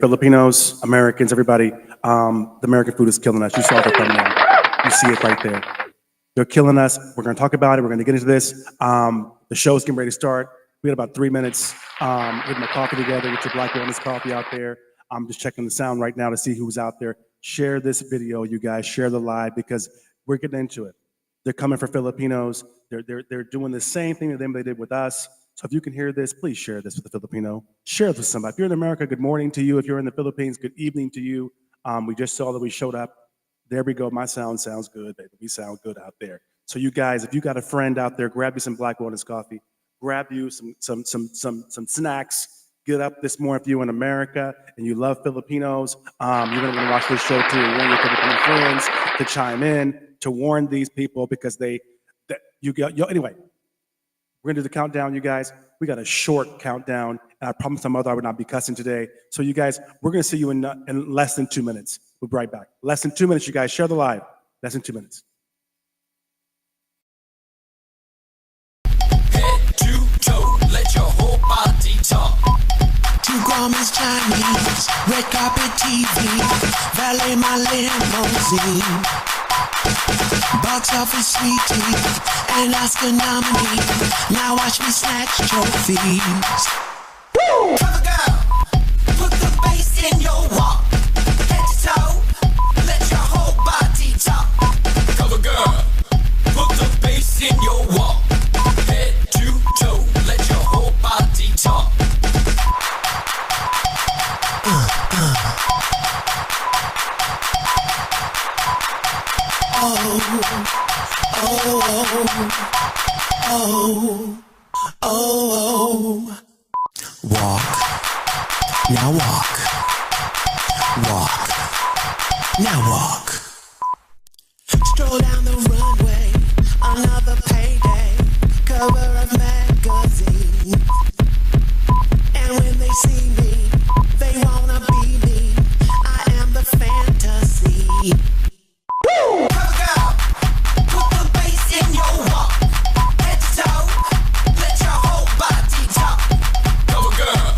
Filipinos, Americans, everybody, the American food is killing us. You saw the thumbnail. You see it right there. They're killing us. We're going to talk about it. We're going to get into this. The show's getting ready to start. We got about 3 minutes. Getting my coffee together. Get your Black Wellness coffee out there. I'm just checking the sound right now to see who's out there. Share this video, you guys. Share the live because we're getting into it. They're coming for Filipinos. They're doing the same thing that they did with us. So if you can hear this, please share this with a Filipino. Share this with somebody. If you're in America, good morning to you. If you're in the Philippines, good evening to you. We just saw that we showed up. There we go. My sound sounds good, baby. We sound good out there. So you guys, if you got a friend out there, grab you some Black Wellness coffee. Grab you some snacks. Get up this morning if you're in America and you love Filipinos. You're going to want to watch this show too. Warn your Filipino friends to chime in, to warn these people because anyway, we're going to do the countdown, you guys. We got a short countdown. And I promised my mother I would not be cussing today. So you guys, we're going to see you in less than 2 minutes. We'll be right back. Less than 2 minutes, you guys. Share the live. Less than 2 minutes. Head to toe, let your whole body talk. 2 Grauman's Chinese, red carpet TV, valet my limousine, box office sweetie, and Oscar nominee. Now watch me snatch trophies. Woo! Cover girl, put the bass in your walk. Head to toe, let your whole body talk. Cover girl, put the bass in your walk. Head to toe, let your whole body talk. Walk, now walk, walk, now walk. Stroll down the runway, another payday, cover of magazine. And when they see me, they wanna be me. I am the fantasy. Woo! Cover girl, put the bass in your walk. Head to toe, let your whole body talk. Cover girl,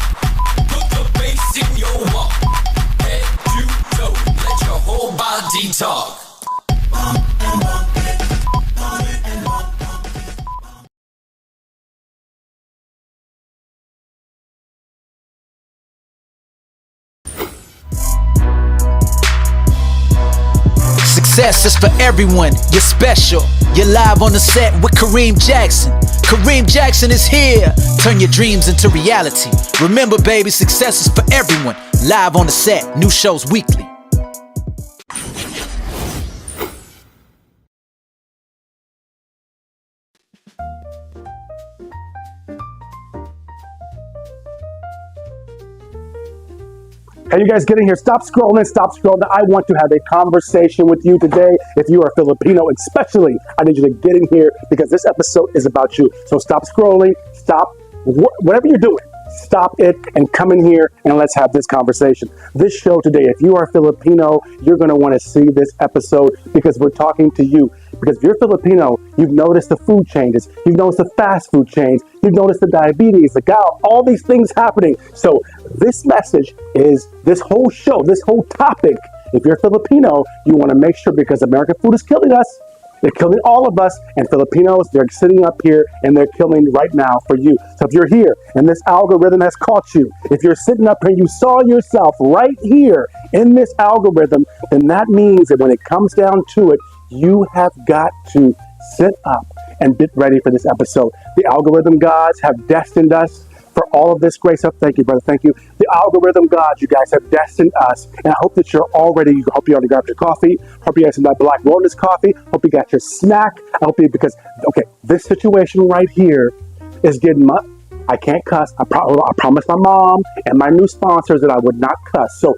put the bass in your walk. Head to toe, let your whole body talk. Bump and bump it, bump it and bump it. Success is for everyone. You're special. You're live on the set with Kareem Jackson. Kareem Jackson is here. Turn your dreams into reality. Remember, baby, success is for everyone. Live on the set. New shows weekly. Hey, you guys getting here? Stop scrolling, stop scrolling. I want to have a conversation with you today. If you are Filipino, especially, I need you to get in here because this episode is about you. So stop scrolling, stop whatever you're doing. Stop it and come in here and let's have this conversation. This show today, if you are Filipino, you're going to want to see this episode because we're talking to you. Because if you're Filipino, you've noticed the food changes. You've noticed the fast food change. You've noticed the diabetes, the gout, all these things happening. So this message is this whole show, this whole topic. If you're Filipino, you want to make sure because American food is killing us. They're killing all of us, and Filipinos, they're sitting up here and they're killing right now for you. So if you're here and this algorithm has caught you, if you're sitting up here and you saw yourself right here in this algorithm, then that means that when it comes down to it, you have got to sit up and get ready for this episode. The algorithm gods have destined us for all of this grace. Thank you, brother. Thank you. The algorithm gods, you guys have destined us. And I hope that you're already, hope you already grabbed your coffee. Hope you got some of that Black Wellness coffee. Hope you got your snack. I hope you, because, okay, this situation right here is getting my, I can't cuss. I promised my mom and my new sponsors that I would not cuss. So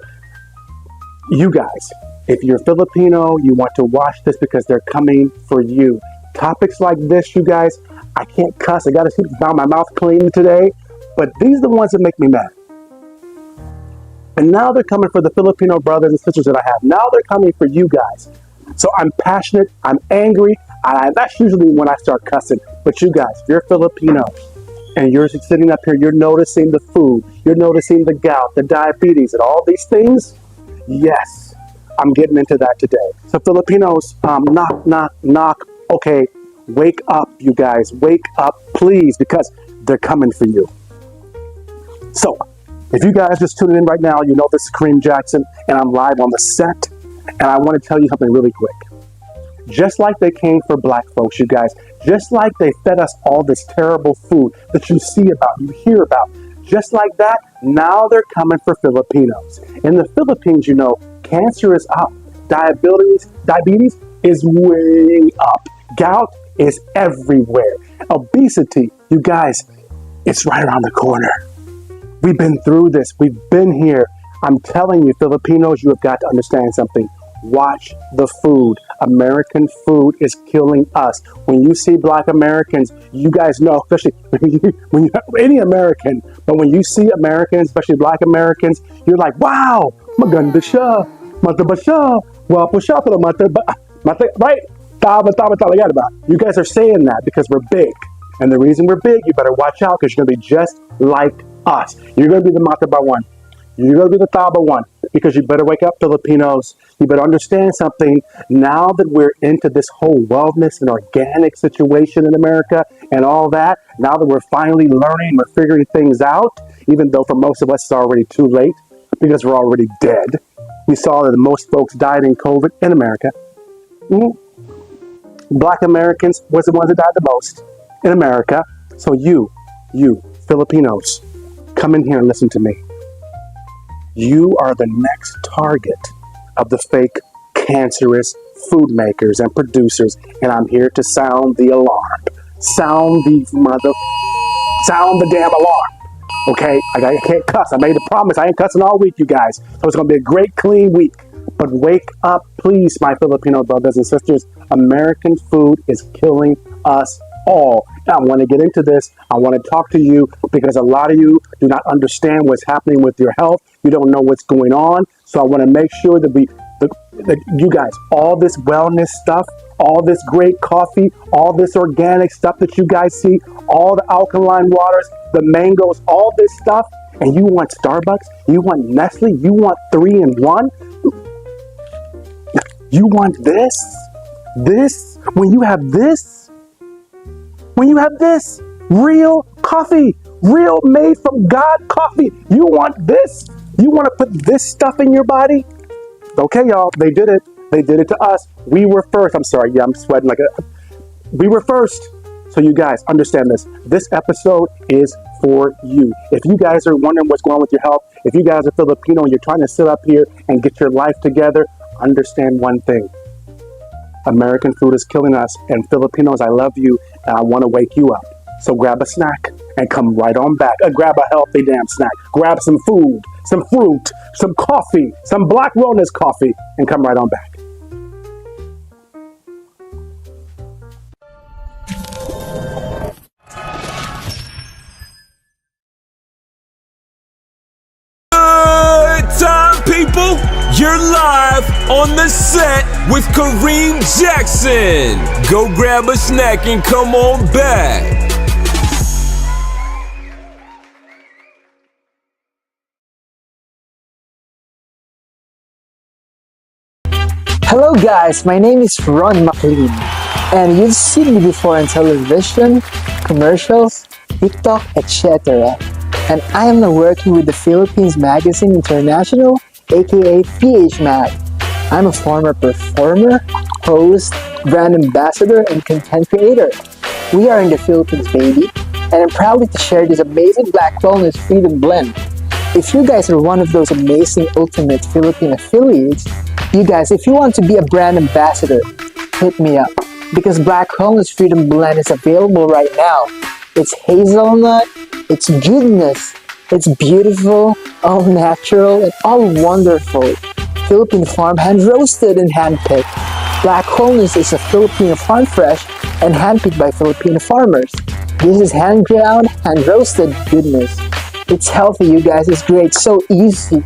you guys, if you're Filipino, you want to watch this because they're coming for you. Topics like this, you guys, I can't cuss. I got to keep my mouth clean today. But these are the ones that make me mad. And now they're coming for the Filipino brothers and sisters that I have. Now they're coming for you guys. So I'm passionate. I'm angry. That's usually when I start cussing. But you guys, if you're Filipino, and you're sitting up here, you're noticing the food, you're noticing the gout, the diabetes, and all these things. Yes, I'm getting into that today. So Filipinos, knock, knock, knock. Okay, wake up, you guys. Wake up, please, because they're coming for you. So, if you guys just tuning in right now, you know this is Kareem Jackson, and I'm live on the set, and I want to tell you something really quick. Just like they came for black folks, you guys, just like they fed us all this terrible food that you see about, you hear about, just like that, now they're coming for Filipinos. In the Philippines, you know, cancer is up. Diabetes is way up. Gout is everywhere. Obesity, you guys, it's right around the corner. We've been through this. We've been here. I'm telling you, Filipinos, you have got to understand something. Watch the food. American food is killing us. When you see black Americans, you guys know, especially when you any American, but when you see Americans, especially black Americans, you're like, wow, maganda siya, mata ba siya, wapo siya, pero mata, right? Tama talaga ba? You guys are saying that because we're big. And the reason we're big, you better watch out because you're going to be just like us. You're going to be the mataba one. You're going to be the taba one because you better wake up, Filipinos. You better understand something. Now that we're into this whole wellness and organic situation in America and all that, now that we're finally learning, we're figuring things out, even though for most of us it's already too late because we're already dead. We saw that most folks died in COVID in America. Black Americans was the ones that died the most in America. So you, Filipinos, come in here and listen to me. You are the next target of the fake cancerous food makers and producers, and I'm here to sound the alarm. Sound the damn alarm. Okay, I can't cuss. I made a promise. I ain't cussing all week, you guys. So it's going to be a great, clean week. But wake up, please, my Filipino brothers and sisters. American food is killing us all. Now, I want to get into this. I want to talk to you because a lot of you do not understand what's happening with your health. You don't know what's going on. So I want to make sure that that you guys, all this wellness stuff, all this great coffee, all this organic stuff that you guys see, all the alkaline waters, the mangoes, all this stuff, and you want Starbucks, you want Nestle, you want 3-in-1, you want this, when you have this, real coffee, real made from God coffee, you want this, you want to put this stuff in your body? Okay, y'all, they did it. They did it to us. We were first. I'm sorry. Yeah, I'm sweating we were first. So you guys understand this. This episode is for you. If you guys are wondering what's going on with your health, if you guys are Filipino and you're trying to sit up here and get your life together, understand one thing. American food is killing us. And Filipinos, I love you and I want to wake you up. So grab a snack and come right on back. Grab a healthy damn snack. Grab some food, some fruit, some coffee, some black wellness coffee, and come right on back. Good time, people! You're live on the set with Kareem Jackson. Go grab a snack and come on back. Hello guys, my name is Ron McLean, and you've seen me before on television, commercials, TikTok, etc. And I am now working with the Philippines Magazine International, aka PH Mag. I'm a former performer, host, brand ambassador, and content creator. We are in the Philippines, baby, and I'm proud to share this amazing Black Wellness Freedom Blend. If you guys are one of those amazing ultimate Philippine affiliates, you guys, if you want to be a brand ambassador, hit me up. Because Black Wellness Freedom Blend is available right now. It's hazelnut, it's goodness, it's beautiful, all natural, and all wonderful. Philippine farm, hand-roasted and hand-picked. Black Wellness is a Filipino farm fresh and hand-picked by Filipino farmers. This is hand-ground, hand-roasted goodness. It's healthy, you guys. It's great. So easy.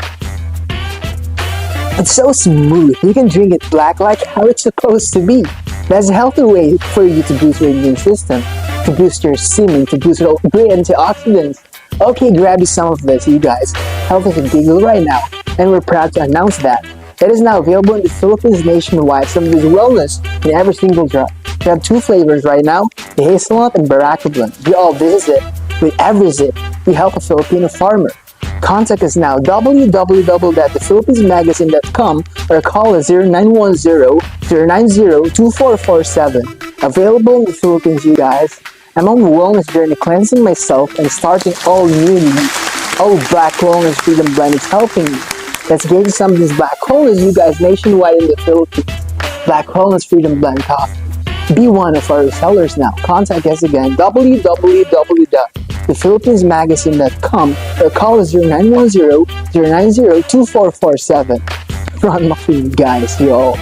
It's so smooth. You can drink it black like how it's supposed to be. That's a healthy way for you to boost your immune system, to to boost your semen, to boost your great antioxidants. Okay, grab you some of this, you guys. Help us and giggle right now. And we're proud to announce that it is now available in the Philippines nationwide. Some of this wellness in every single drop. We have 2 flavors right now, the hazelnut and baraka blend. We all visit with every zip. We help a Filipino farmer. Contact us now, www.thephilippinesmagazine.com or call us 0910-090-2447. Available in the Philippines, you guys. I'm on a wellness journey, cleansing myself and starting all new me. Oh, Black Wellness Freedom Blend is helping me. Let's get you some of this Black Wellness, you guys, nationwide in the Philippines. Black Wellness Freedom Blend coffee. Be one of our sellers now. Contact us again, www.thephilippinesmagazine.com or call us 0910-090-2447. Ron McLean, guys, yo.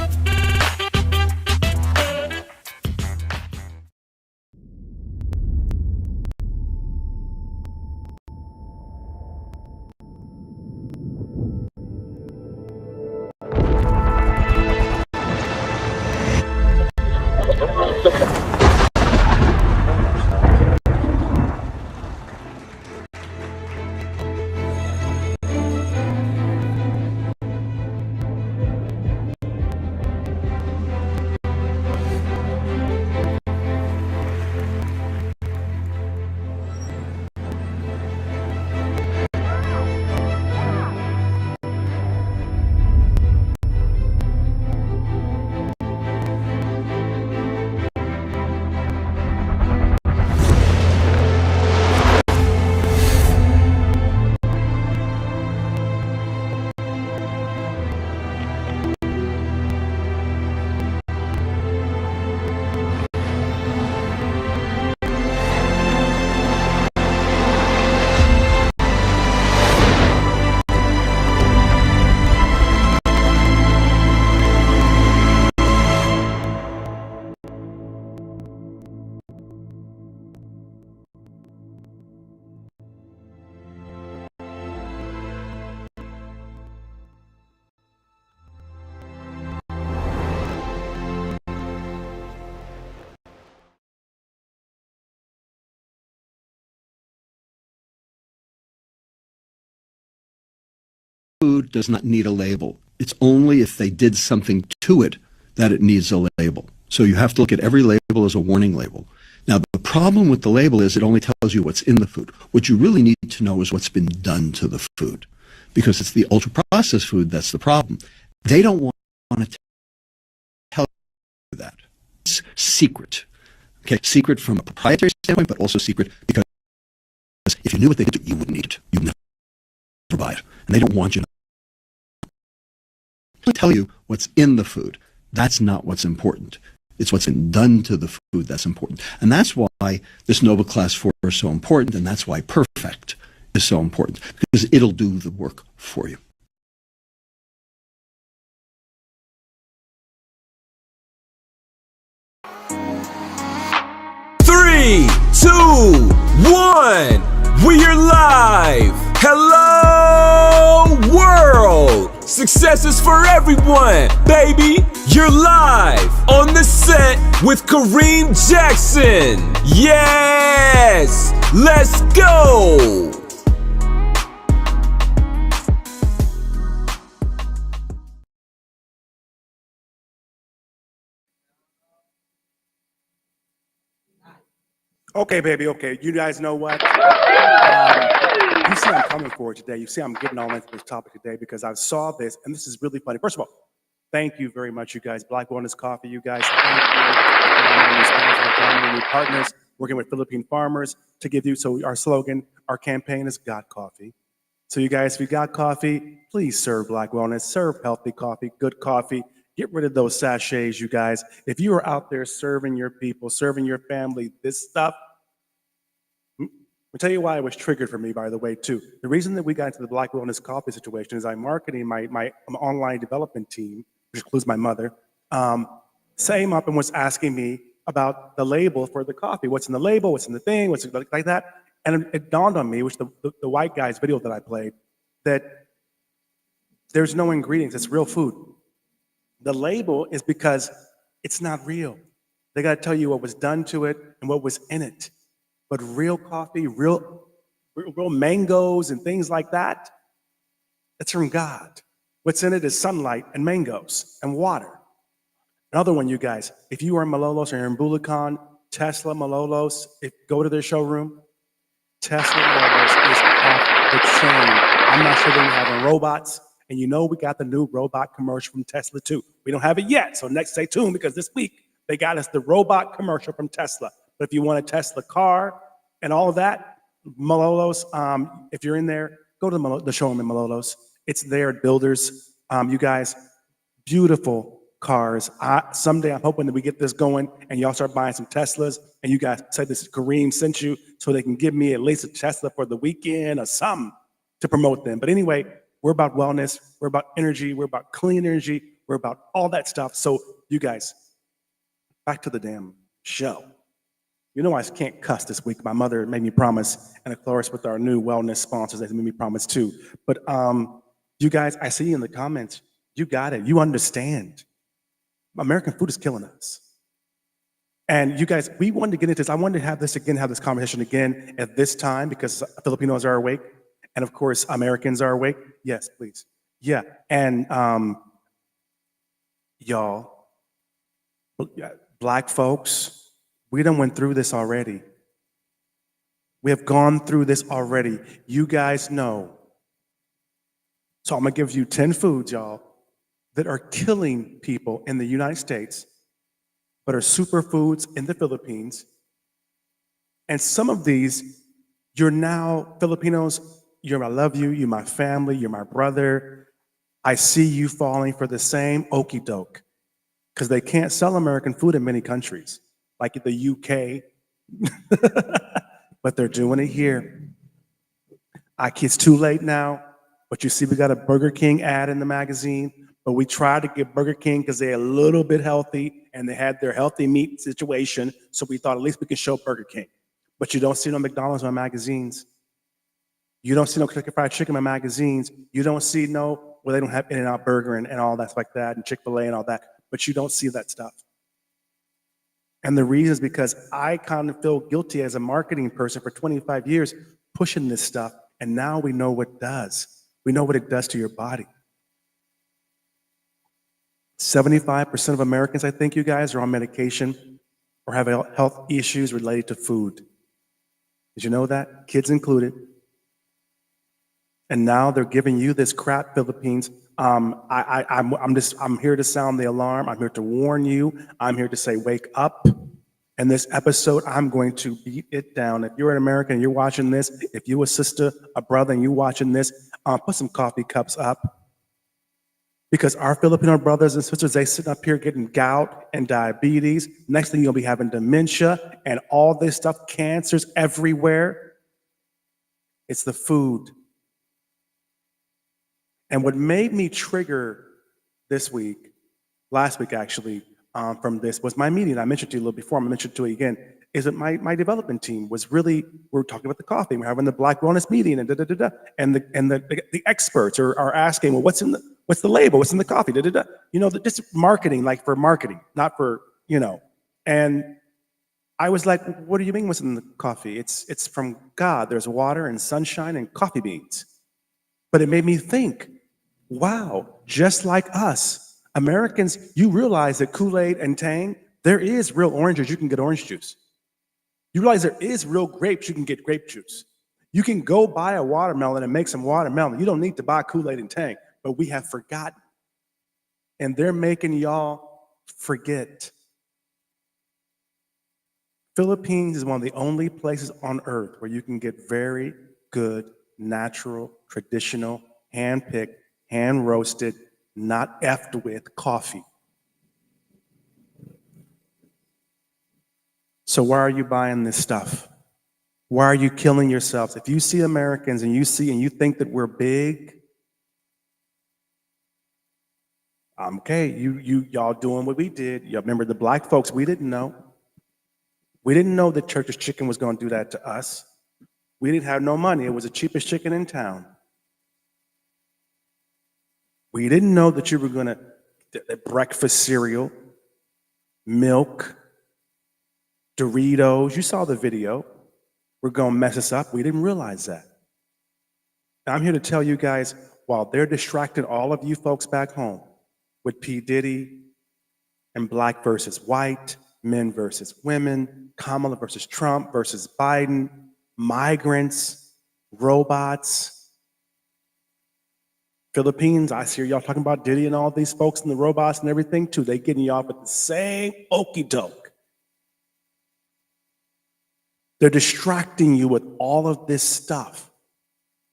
Food does not need a label. It's only if they did something to it that it needs a label. So you have to look at every label as a warning label. Now, the problem with the label is it only tells you what's in the food. What you really need to know is what's been done to the food, because it's the ultra-processed food that's the problem. They don't want to tell you that. It's secret. Okay, secret from a proprietary standpoint, but also secret because if you knew what they did, you wouldn't eat it. You'd never buy it. And they don't want you to tell you what's in the food. That's not what's important. It's what's been done to the food that's important. And that's why this Nobel Class 4 is so important, and that's why Perfect is so important, because it'll do the work for you. Three, two, one. We are live. Hello, world. Success is for everyone, baby. You're live on the set with Kareem Jackson. Yes, let's go. Okay, baby, okay. You guys know what? You see I'm coming for it today. You see I'm getting all into this topic today because I saw this, and this is really funny. First of all, thank you very much, you guys. Black Wellness Coffee, you guys. Thank you. New partners, working with Philippine farmers to give you, so our slogan, our campaign is Got Coffee. So you guys, if you got coffee, please serve Black Wellness, serve healthy coffee, good coffee. Get rid of those sachets, you guys. If you are out there serving your people, serving your family, this stuff, I'll tell you why it was triggered for me, by the way, too. The reason that we got into the Black Wellness Coffee situation is I'm marketing my online development team, which includes my mother, same up and was asking me about the label for the coffee. What's in the label? What's in the thing? What's it like that? And it dawned on me, which the white guy's video that I played, that there's no ingredients. It's real food. The label is because it's not real. They got to tell you what was done to it and what was in it. But real coffee, real mangoes and things like that, it's from God. What's in it is sunlight and mangoes and water. Another one, you guys, if you are in Malolos or you're in Bulacan, Tesla Malolos, go to their showroom. Tesla Malolos is off the chain. I'm not sure they're having robots. And you know we got the new robot commercial from Tesla too. We don't have it yet, so next stay tuned because this week they got us the robot commercial from Tesla. But if you want a Tesla car and all of that, Malolos, if you're in there, go to the showroom in Malolos. It's there at Builders. You guys, beautiful cars. Someday I'm hoping that we get this going and y'all start buying some Teslas and you guys say this is Kareem sent you so they can give me at least a Tesla for the weekend or something to promote them. But anyway, we're about wellness, we're about energy, we're about clean energy, we're about all that stuff. So you guys, back to the damn show. You know I can't cuss this week. My mother made me promise, and of course with our new wellness sponsors, they made me promise too. But you guys, I see in the comments, you got it, you understand. American food is killing us. And you guys, we wanted to get into this. I wanted to have this again, have this conversation again at this time because Filipinos are awake. And of course, Americans are awake. Yes, please. Yeah. And y'all, black folks, we done went through this already. We have gone through this already. You guys know. So I'm gonna give you 10 foods, y'all, that are killing people in the United States, but are superfoods in the Philippines. And some of these, you're now Filipinos, I love you, you're my family, you're my brother. I see you falling for the same okey doke because they can't sell American food in many countries, like the UK, but they're doing it here. It's too late now, but you see we got a Burger King ad in the magazine, but we tried to get Burger King because they're a little bit healthy and they had their healthy meat situation, so we thought at least we could show Burger King. But you don't see no McDonald's in my magazines. You don't see no Kentucky Fried Chicken in my magazines. You don't see they don't have In-N-Out Burger and all that like that, and Chick-fil-A and all that, but you don't see that stuff. And the reason is because I kind of feel guilty as a marketing person for 25 years pushing this stuff, and now we know what it does. We know what it does to your body. 75% of Americans, I think, you guys, are on medication or have health issues related to food. Did you know that? Kids included. And now they're giving you this crap, Philippines. I'm here to sound the alarm. I'm here to warn you. I'm here to say, wake up. In this episode, I'm going to beat it down. If you're an American and you're watching this, if you're a sister, a brother, and you're watching this, put some coffee cups up. Because our Filipino brothers and sisters, they sit up here getting gout and diabetes. Next thing you'll be having dementia and all this stuff, cancers everywhere. It's the food. And what made me trigger this week, last week actually, from this was my meeting. I mentioned to you a little before, I'm gonna mention to you again, is that my development team was really, we're talking about the coffee, we're having the Black Wellness meeting and and the experts are asking, well, what's the label, what's in the coffee, You know, just marketing, like for marketing, not for, and I was like, what do you mean what's in the coffee? It's from God. There's water and sunshine and coffee beans. But it made me think, wow, just like us, Americans, you realize that Kool-Aid and Tang, there is real oranges, you can get orange juice. You realize there is real grapes, you can get grape juice. You can go buy a watermelon and make some watermelon. You don't need to buy Kool-Aid and Tang, but we have forgotten. And they're making y'all forget. Philippines is one of the only places on earth where you can get very good, natural, traditional, hand-picked, hand-roasted, not effed with coffee. So why are you buying this stuff? Why are you killing yourselves? If you see Americans and you think that we're big, okay, y'all doing what we did. Y'all remember the black folks, we didn't know. We didn't know that Church's Chicken was going to do that to us. We didn't have no money. It was the cheapest chicken in town. We didn't know that you were going to, breakfast cereal, milk, Doritos. You saw the video. We're going to mess us up. We didn't realize that. And I'm here to tell you guys, while they're distracting all of you folks back home with P. Diddy and black versus white, men versus women, Kamala versus Trump versus Biden, migrants, robots, Philippines, I hear y'all talking about Diddy and all these folks and the robots and everything too. They getting y'all with the same okie doke. They're distracting you with all of this stuff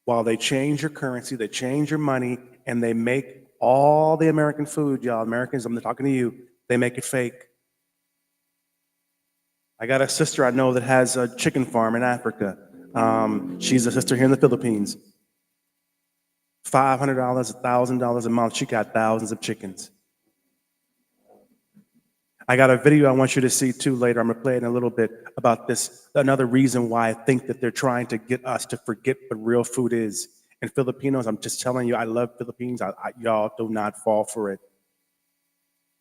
while they change your currency, they change your money, and they make all the American food, y'all, Americans, I'm talking to you, they make it fake. I got a sister I know that has a chicken farm in Africa. She's a sister here in the Philippines. $500, $1,000 a month, she got thousands of chickens. I got a video I want you to see too later. I'm gonna play it in a little bit about this. Another reason why I think that they're trying to get us to forget what real food is. And Filipinos, I'm just telling you, I love Philippines. Y'all do not fall for it.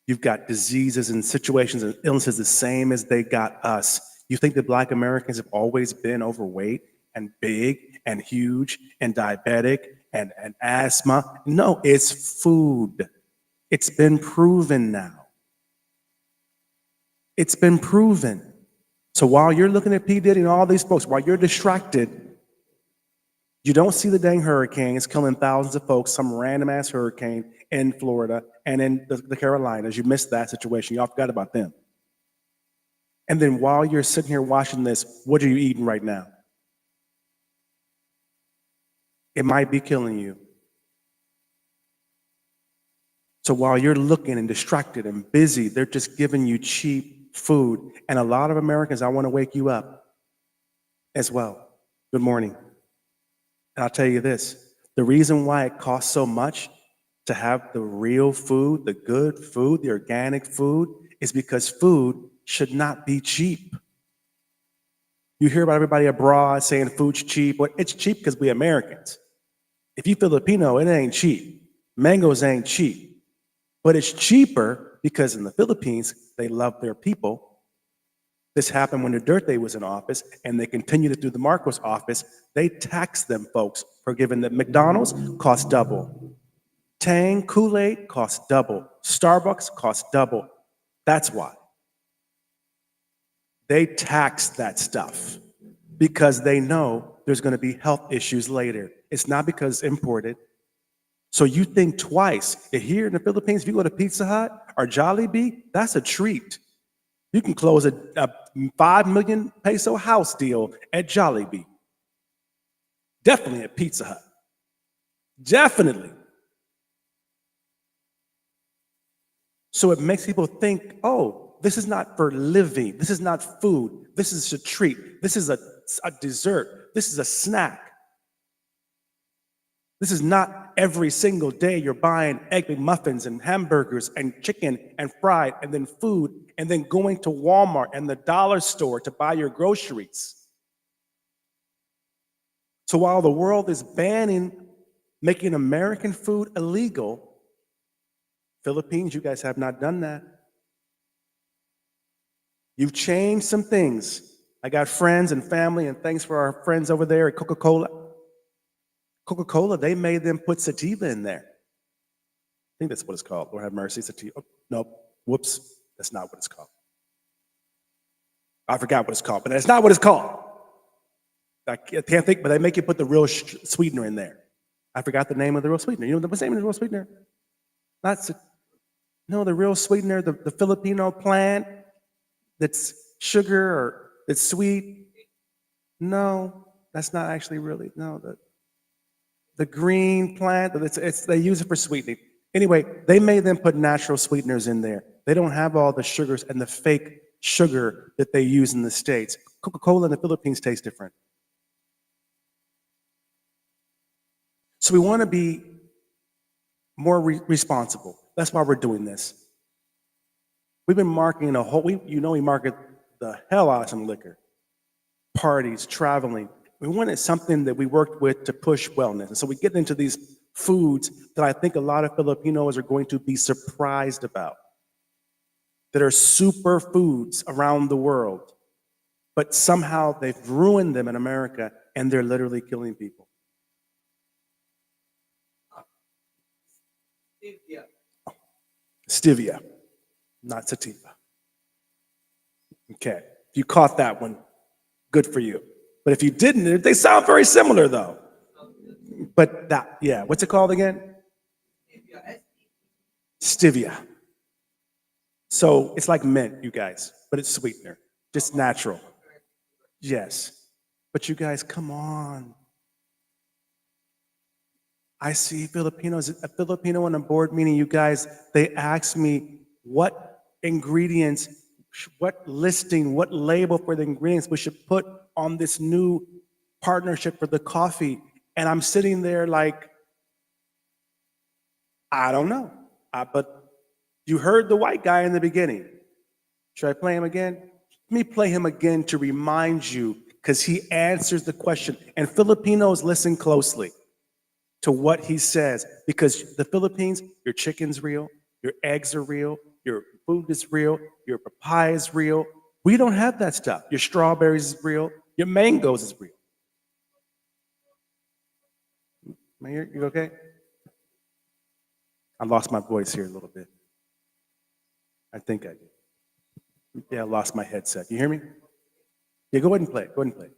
You've got diseases and situations and illnesses the same as they got us. You think that Black Americans have always been overweight and big and huge and diabetic and asthma? No, it's food. It's been proven now. It's been proven. So while you're looking at P. Diddy and all these folks, while you're distracted, you don't see the dang hurricane. It's killing thousands of folks, some random ass hurricane in Florida and in the Carolinas. You missed that situation. Y'all forgot about them. And then while you're sitting here watching this, what are you eating right now? It might be killing you. So while you're looking and distracted and busy, they're just giving you cheap food. And a lot of Americans, I want to wake you up as well. Good morning. And I'll tell you this, the reason why it costs so much to have the real food, the good food, the organic food, is because food should not be cheap. You hear about everybody abroad saying food's cheap. Well, it's cheap because we Americans. If you Filipino, it ain't cheap. Mangoes ain't cheap. But it's cheaper because in the Philippines, they love their people. This happened when Duterte was in office, and they continued it through the Marcos office. They taxed them folks for giving that McDonald's cost double. Tang, Kool-Aid cost double. Starbucks cost double. That's why. They tax that stuff because they know there's going to be health issues later. It's not because it's imported. So you think twice. Here in the Philippines, if you go to Pizza Hut or Jollibee, that's a treat. You can close a 5 million peso house deal at Jollibee. Definitely at Pizza Hut. Definitely. So it makes people think, oh, this is not for living. This is not food. This is a treat. This is a dessert. This is a snack. This is not every single day you're buying Egg McMuffins and hamburgers and chicken and fried and then food and then going to Walmart and the dollar store to buy your groceries. So while the world is banning making American food illegal, Philippines, you guys have not done that. You've changed some things. I got friends and family, and thanks for our friends over there at Coca-Cola. Coca-Cola, they made them put sativa in there. I think that's what it's called. Lord have mercy, sativa. Oh, no, whoops, that's not what it's called. I forgot what it's called, but that's not what it's called. I can't think, but they make you put the real sweetener in there. I forgot the name of the real sweetener. You know what's the name of the real sweetener? No, the real sweetener, the Filipino plant that's sugar or that's sweet. No, that's not actually really, no, the green plant, they use it for sweetening. Anyway, they made them put natural sweeteners in there. They don't have all the sugars and the fake sugar that they use in the States. Coca-Cola in the Philippines tastes different. So we want to be more responsible. That's why we're doing this. We've been marketing we market the hell out of some liquor. Parties, traveling. We wanted something that we worked with to push wellness. And so we get into these foods that I think a lot of Filipinos are going to be surprised about, that are superfoods around the world. but somehow they've ruined them in America and they're literally killing people. Stevia, not sativa. Okay, if you caught that one, good for you. But if you didn't, they sound very similar though. But that, yeah, what's it called again? Stevia. So it's like mint, you guys, but it's sweetener, just natural. Yes. But you guys, come on. I see Filipinos, a Filipino in a board meeting, you guys, they asked me what ingredients, what listing, what label for the ingredients we should put on this new partnership for the coffee. And I'm sitting there like, I don't know. But you heard the white guy in the beginning. Should I play him again? Let me play him again to remind you, because he answers the question. And Filipinos, listen closely to what he says, because the Philippines, your chicken's real, your eggs are real, your food is real, your papaya is real. We don't have that stuff. Your strawberries is real, your mangoes is real. Mayor, you okay? I lost my voice here a little bit. I think I did. Yeah, I lost my headset. You hear me? Yeah, go ahead and play it. Go ahead and play it.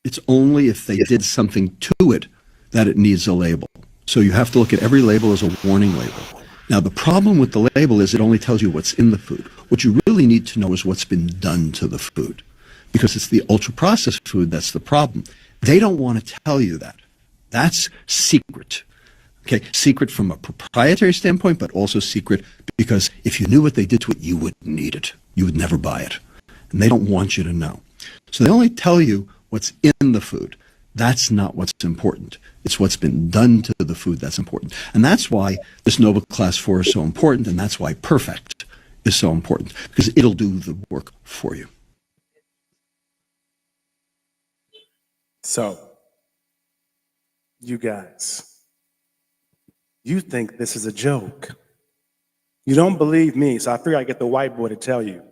It's only if they did something to it that it needs a label. So you have to look at every label as a warning label. Now, the problem with the label is it only tells you what's in the food. What you really need to know is what's been done to the food, because it's the ultra-processed food that's the problem. They don't want to tell you that. That's secret. Okay, secret from a proprietary standpoint, but also secret because if you knew what they did to it, you wouldn't eat it. You would never buy it. And they don't want you to know. So they only tell you what's in the food. That's not what's important. It's what's been done to the food that's important. And that's why this Nobel Class 4 is so important, and that's why Perfect is so important, because it'll do the work for you. So, you guys, you think this is a joke. You don't believe me, so I figure I get the white boy to tell you.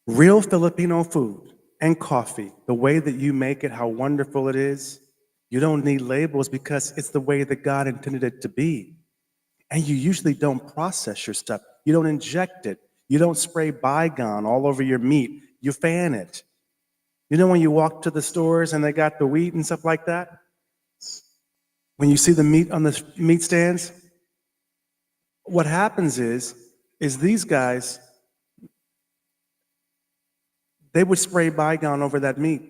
Real Filipino food and coffee, the way that you make it, how wonderful it is, you don't need labels because it's the way that God intended it to be. And you usually don't process your stuff. You don't inject it. You don't spray Bygone all over your meat. You fan it. You know when you walk to the stores and they got the wheat and stuff like that? When you see the meat on the meat stands, what happens is these guys, they would spray Bygone over that meat.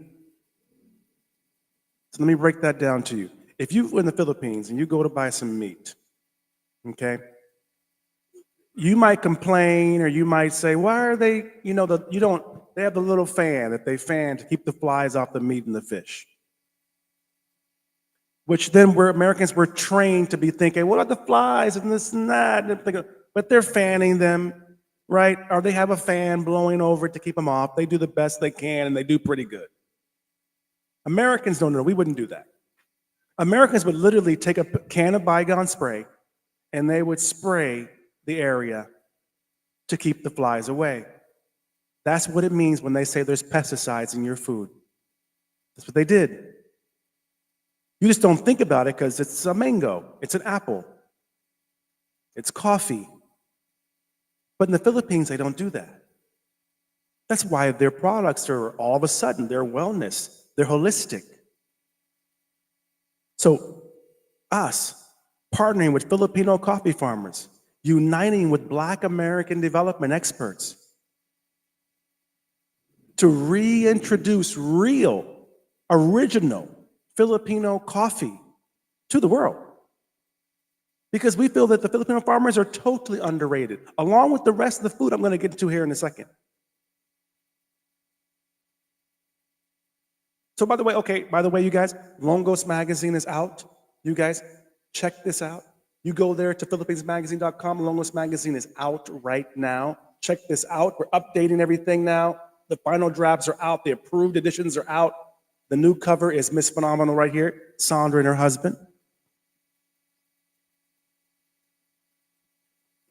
So let me break that down to you. If you're in the Philippines and you go to buy some meat, okay, you might complain or you might say, why are they, they have the little fan that they fan to keep the flies off the meat and the fish. Which then Americans were trained to be thinking, what are the flies and this and that? But they're fanning them, right? Or they have a fan blowing over it to keep them off. They do the best they can and they do pretty good. Americans don't know, we wouldn't do that. Americans would literally take a can of Bygone spray and they would spray the area to keep the flies away. That's what it means when they say there's pesticides in your food. That's what they did. You just don't think about it because it's a mango, it's an apple, it's coffee. But in the Philippines, they don't do that. That's why their products are all of a sudden, they're wellness, they're holistic. So us partnering with Filipino coffee farmers, uniting with Black American development experts to reintroduce real, original Filipino coffee to the world. Because we feel that the Filipino farmers are totally underrated, along with the rest of the food I'm going to get into here in a second. So by the way, you guys, Longos Magazine is out. You guys, check this out. You go there to philippinesmagazine.com. Longos Magazine is out right now. Check this out. We're updating everything now. The final drafts are out. The approved editions are out. The new cover is Miss Phenomenal right here, Sandra and her husband.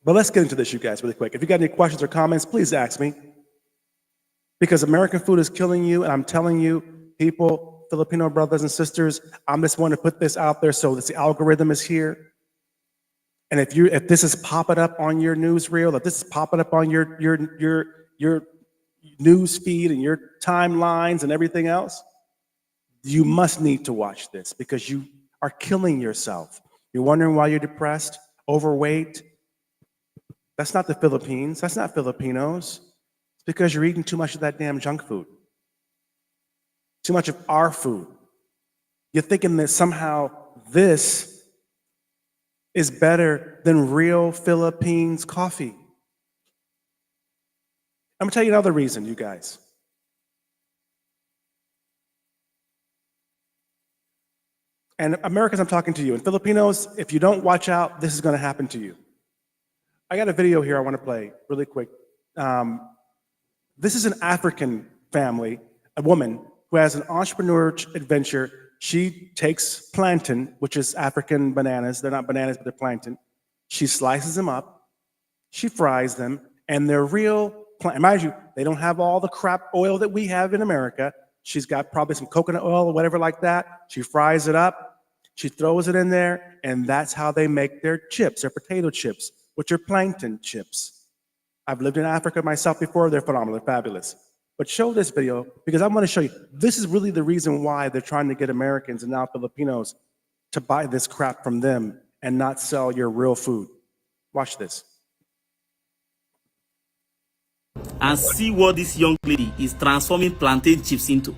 But let's get into this, you guys, really quick. If you got any questions or comments, please ask me. Because American food is killing you, and I'm telling you, people, Filipino brothers and sisters, I'm just want to put this out there so that the algorithm is here. And if this is popping up on your newsreel, if this is popping up on your news feed and your timelines and everything else, you must need to watch this because you are killing yourself. You're wondering why you're depressed, overweight. That's not the Philippines. That's not Filipinos. It's because you're eating too much of that damn junk food. Too much of our food. You're thinking that somehow this is better than real Philippines coffee. I'm gonna tell you another reason, you guys. And Americans, I'm talking to you. And Filipinos, if you don't watch out, this is gonna happen to you. I got a video here I wanna play really quick. This is an African family, a woman who has an entrepreneur adventure. She takes plantain, which is African bananas. They're not bananas, but they're plantain. She slices them up, she fries them, and they're real plantain. Mind you, they don't have all the crap oil that we have in America. She's got probably some coconut oil or whatever like that. She fries it up, she throws it in there, and that's how they make their chips, their potato chips, which are plantain chips. I've lived in Africa myself before. They're phenomenal, they're fabulous. But show this video because I want to show you, this is really the reason why they're trying to get Americans and now Filipinos to buy this crap from them and not sell your real food. Watch this. And see what this young lady is transforming plantain chips into.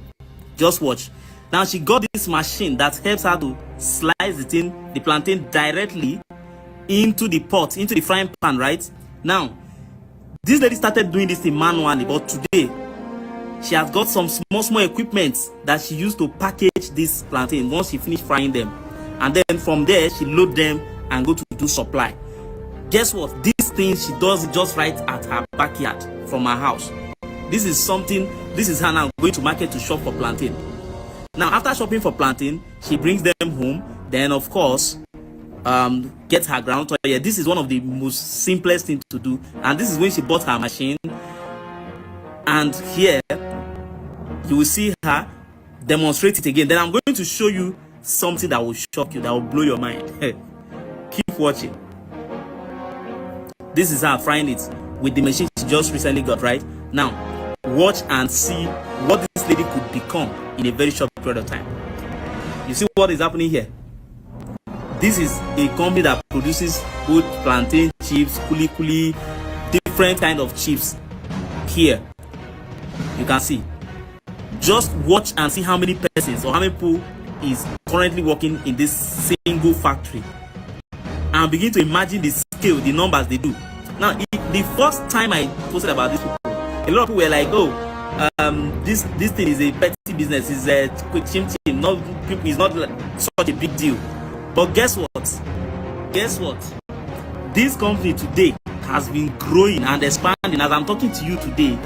Just watch. Now she got this machine that helps her to slice the plantain directly into the pot, into the frying pan, right? Now, this lady started doing this thing manually, but today she has got some small equipment that she used to package this plantain once she finished frying them. And then from there, she load them and go to do supply. Guess what? This thing, she does it just right at her backyard from her house. This is her now going to market to shop for plantain. Now, after shopping for plantain, she brings them home. Then, of course, gets her ground. Yeah, this is one of the most simplest things to do. And this is when she bought her machine. And here, you will see her demonstrate it again. Then I'm going to show you something that will shock you, that will blow your mind. Keep watching. This is her frying it with the machine she just recently got, right? Now, watch and see what this lady could become in a very short period of time. You see what is happening here? This is a company that produces good plantain chips, kuli, different kind of chips. Here, you can see. Just watch and see how many persons or how many people is currently working in this single factory. And begin to imagine the scale, the numbers they do. Now, the first time I posted about this, a lot of people were like, "Oh, this thing is a petty business. It's a quick chim. It's not such a big deal." But guess what? Guess what? This company today has been growing and expanding. As I'm talking to you today,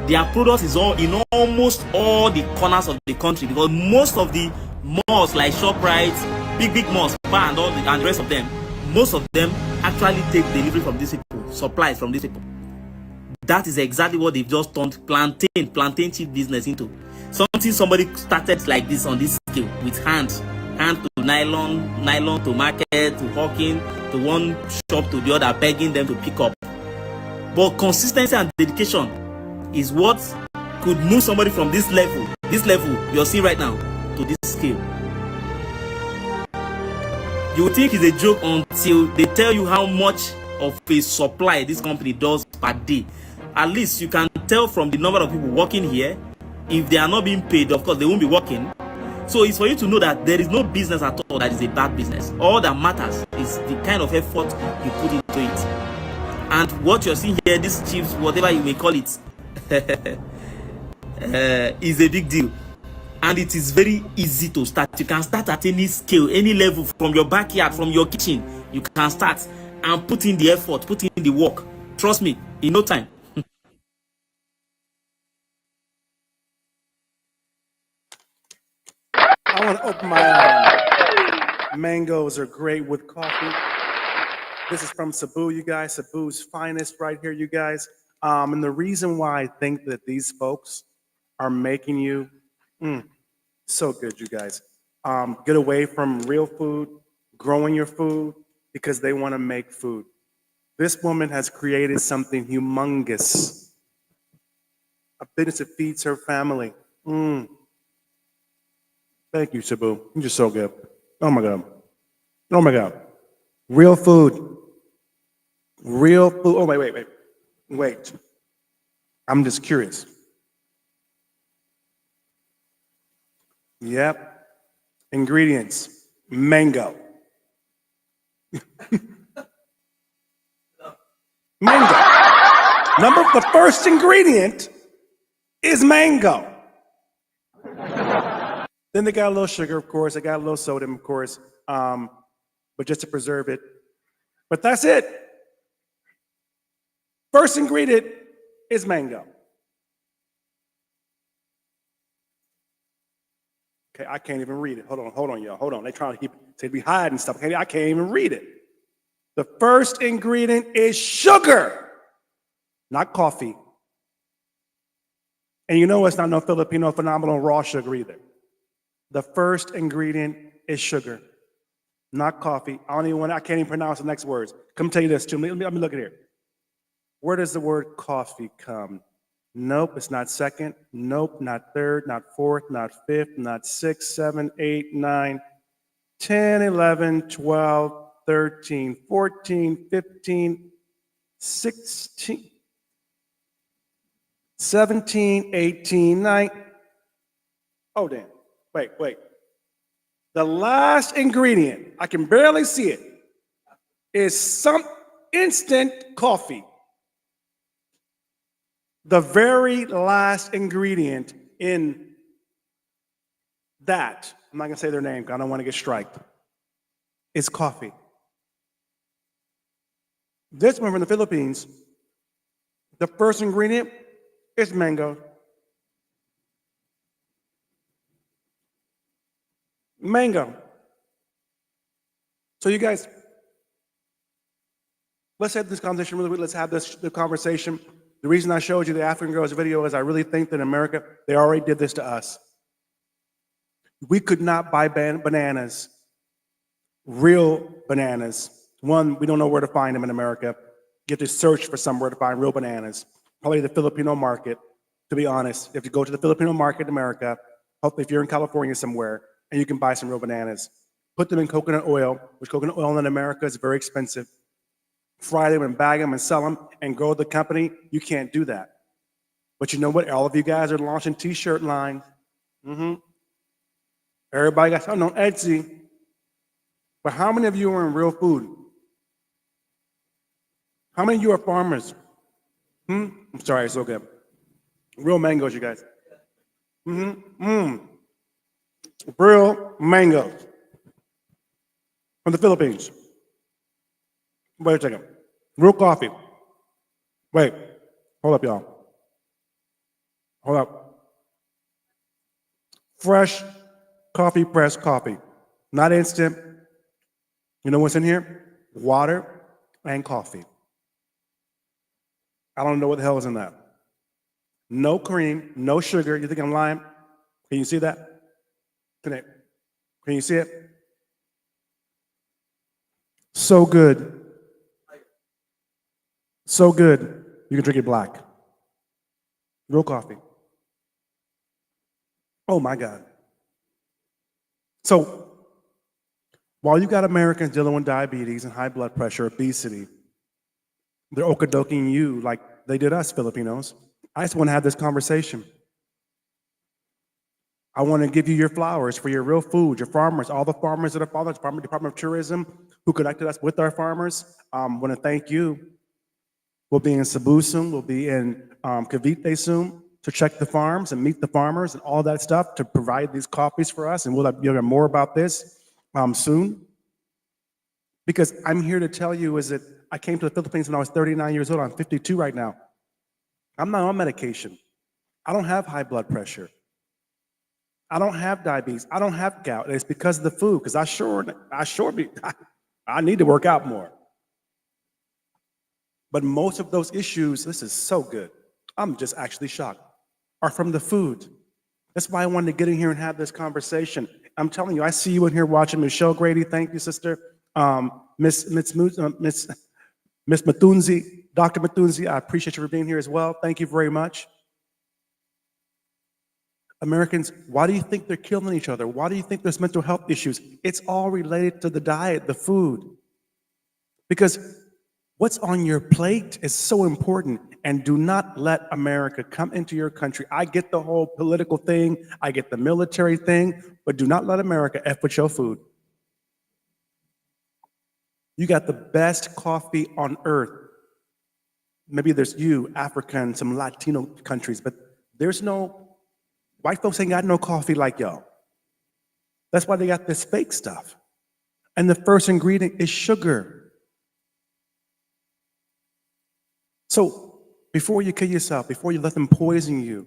their product is all in almost all the corners of the country, because most of the malls like ShopRite, big malls, Bar and all and the rest of them, most of them actually take delivery from these people, supplies from these people. That is exactly what they've just turned plantain chip business into. Somebody started like this on this scale with hand to nylon to market, to hawking, to one shop to the other, begging them to pick up. But consistency and dedication is what could move somebody from this level you're seeing right now, to this scale. You would think it's a joke until they tell you how much of a supply this company does per day. At least you can tell from the number of people working here. If they are not being paid, of course they won't be working. So it's for you to know that there is no business at all that is a bad business. All that matters is the kind of effort you put into it. And what you're seeing here, these chips, whatever you may call it, is a big deal. And it is very easy to start. You can start at any scale, any level, from your backyard, from your kitchen. You can start and put in the effort, put in the work. Trust me, in no time. I want to open my mangoes are great with coffee. This is from Cebu, you guys. Cebu's finest right here, you guys. And the reason why I think that these folks are making you so good, you guys. Get away from real food, growing your food, because they want to make food. This woman has created something humongous, a business that feeds her family. Thank you, Cebu. You're just so good. Oh my God. Oh my God. Real food. Real food. Oh, wait. I'm just curious. Yep. Ingredients. Mango. Mango. The first ingredient is mango. Then they got a little sugar, of course. They got a little sodium, of course, but just to preserve it. But that's it. First ingredient is mango. Okay, I can't even read it. Hold on, y'all. Hold on. They trying to keep say we hiding stuff. Okay, I can't even read it. The first ingredient is sugar, not coffee. And you know it's not no Filipino phenomenal raw sugar either. The first ingredient is sugar, not coffee. I can't even pronounce the next words. Come tell you this too. Let me look at here. Where does the word coffee come? Nope, it's not second. Nope, not third, not fourth, not fifth, not sixth, 7, 8, 9, 10, 11, 12, 13, 14, 15, 16, 17, 18, 19. Oh, damn. Wait. The last ingredient, I can barely see it, is some instant coffee. The very last ingredient in that, I'm not going to say their name because I don't want to get striked, is coffee. This one from the Philippines, the first ingredient is mango. Mango. So you guys, let's have this conversation really quick. Let's have the conversation. The reason I showed you the African Girls video is I really think that in America, they already did this to us. We could not buy bananas, real bananas. One, we don't know where to find them in America. You have to search for somewhere to find real bananas. Probably the Filipino market, to be honest. You have to go to the Filipino market in America, hopefully if you're in California somewhere, and you can buy some real bananas. Put them in coconut oil, which coconut oil in America is very expensive. Fry them and bag them and sell them and grow the company. You can't do that. But you know what? All of you guys are launching t-shirt lines. Everybody got something on Etsy. But how many of you are in real food? How many of you are farmers? I'm sorry, it's so good. Real mangoes, you guys. Real mangoes from the Philippines. Wait a second. Real coffee. Wait. Hold up, y'all. Hold up. Fresh coffee press coffee. Not instant. You know what's in here? Water and coffee. I don't know what the hell is in that. No cream, no sugar. You think I'm lying? Can you see that? Can you see it? So good. So good. You can drink it black. Real coffee. Oh my God. So, while you got Americans dealing with diabetes and high blood pressure, obesity, they're okadoking you like they did us Filipinos. I just want to have this conversation. I want to give you your flowers for your real food, your farmers, all the farmers that are following the Department of Tourism who connected us with our farmers. I want to thank you. We'll be in Cebu soon. We'll be in Cavite soon to check the farms and meet the farmers and all that stuff to provide these coffees for us. And you'll hear more about this soon. Because I'm here to tell you is that I came to the Philippines when I was 39 years old. I'm 52 right now. I'm not on medication. I don't have high blood pressure. I don't have diabetes. I don't have gout. And it's because of the food. Because I need to work out more. But most of those issues, this is so good. I'm just actually shocked, are from the food. That's why I wanted to get in here and have this conversation. I'm telling you, I see you in here watching Michelle Grady. Thank you, sister. Miss Matunzi, Dr. Matunzi, I appreciate you for being here as well. Thank you very much. Americans, why do you think they're killing each other? Why do you think there's mental health issues? It's all related to the diet, the food. Because what's on your plate is so important, and do not let America come into your country. I get the whole political thing, I get the military thing, but do not let America F with your food. You got the best coffee on earth. Maybe there's you, Africa, and some Latino countries, but there's no, white folks ain't got no coffee like y'all. That's why they got this fake stuff. And the first ingredient is sugar. So before you kill yourself, before you let them poison you,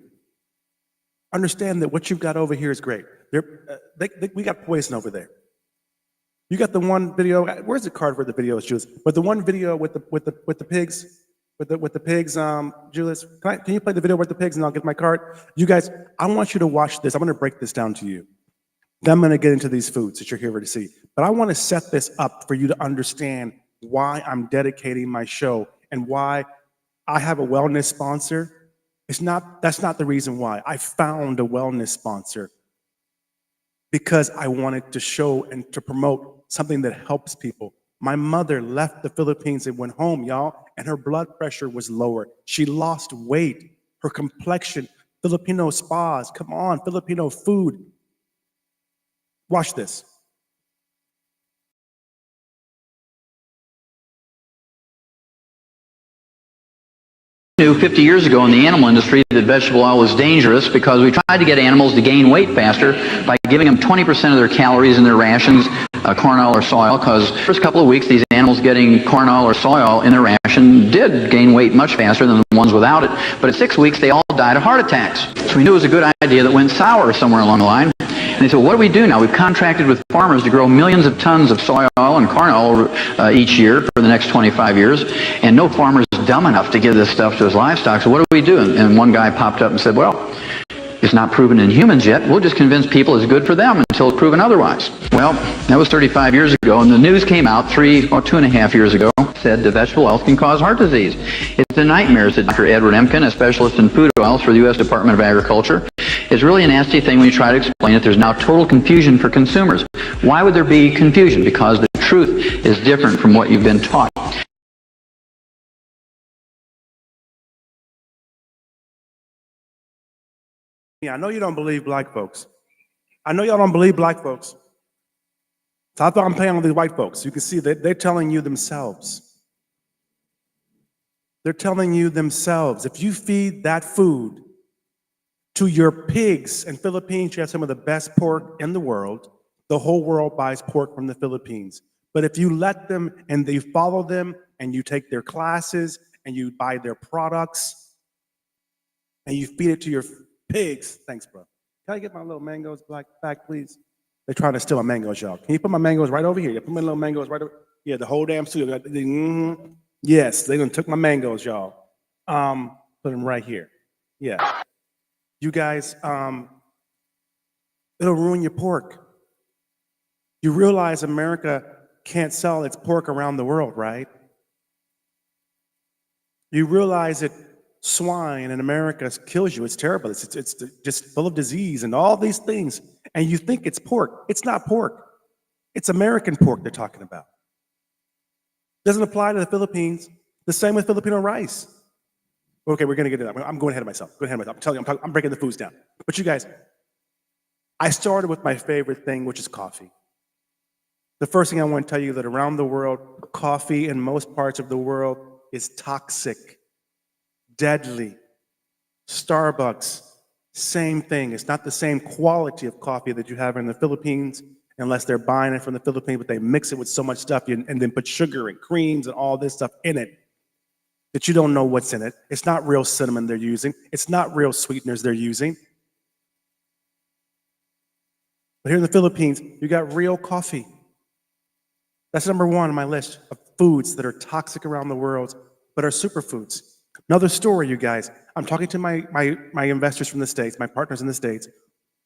understand that what you've got over here is great. We got poison over there. You got the one video. Where's the card for the videos, Julius? But the one video with the pigs, with the pigs, Julius. Can you play the video with the pigs, and I'll get my card. You guys, I want you to watch this. I'm going to break this down to you. Then I'm going to get into these foods that you're here to see. But I want to set this up for you to understand why I'm dedicating my show and why I have a wellness sponsor. That's not the reason why. I found a wellness sponsor because I wanted to show and to promote something that helps people. My mother left the Philippines and went home, y'all, and her blood pressure was lower. She lost weight, her complexion, Filipino spas, come on, Filipino food. Watch this. 50 years ago in the animal industry that vegetable oil was dangerous because we tried to get animals to gain weight faster by giving them 20% of their calories in their rations, corn oil or soy oil, because the first couple of weeks these animals getting corn oil or soy oil in their ration did gain weight much faster than the ones without it. But at 6 weeks they all died of heart attacks. So we knew it was a good idea that went sour somewhere along the line. And they said, what do we do now? We've contracted with farmers to grow millions of tons of soy oil and corn oil each year for the next 25 years, and no farmer is dumb enough to give this stuff to his livestock, so what do we do? And one guy popped up and said, well, it's not proven in humans yet. We'll just convince people it's good for them until it's proven otherwise. Well, that was 35 years ago, and the news came out 2.5 years ago, said that vegetable oils can cause heart disease. It's a nightmare, said Dr. Edward Emkin, a specialist in food oils for the U.S. Department of Agriculture. It's really a nasty thing when you try to explain it. There's now total confusion for consumers. Why would there be confusion? Because the truth is different from what you've been taught. Yeah, I know you don't believe black folks. I know y'all don't believe black folks. So I thought I'm playing on these white folks. You can see that they're telling you themselves. They're telling you themselves. If you feed that food to your pigs, in Philippines, you have some of the best pork in the world. The whole world buys pork from the Philippines. But if you let them and they follow them and you take their classes and you buy their products and you feed it to your pigs. Thanks, bro. Can I get my little mangoes back, please? They're trying to steal my mangoes, y'all. Can you put my mangoes right over here? Yeah, put my little mangoes right over. Yeah, the whole damn studio. Yes, they done took my mangoes, y'all. Put them right here. Yeah. You guys, it'll ruin your pork. You realize America can't sell its pork around the world, right? You realize that swine in America kills you. It's terrible. It's just full of disease and all these things. And you think it's pork. It's not pork. It's American pork they're talking about. Doesn't apply to the Philippines. The same with Filipino rice. Okay, we're going to get it. I'm going ahead of myself. I'm telling you, I'm breaking the foods down. But you guys, I started with my favorite thing, which is coffee. The first thing I want to tell you that around the world, coffee in most parts of the world is toxic, deadly. Starbucks, same thing. It's not the same quality of coffee that you have in the Philippines, unless they're buying it from the Philippines, but they mix it with so much stuff and then put sugar and creams and all this stuff in it that you don't know what's in it. It's not real cinnamon they're using. It's not real sweeteners they're using. But here in the Philippines, you got real coffee. That's number one on my list of foods that are toxic around the world, but are superfoods. Another story, you guys. I'm talking to my investors from the States, my partners in the States,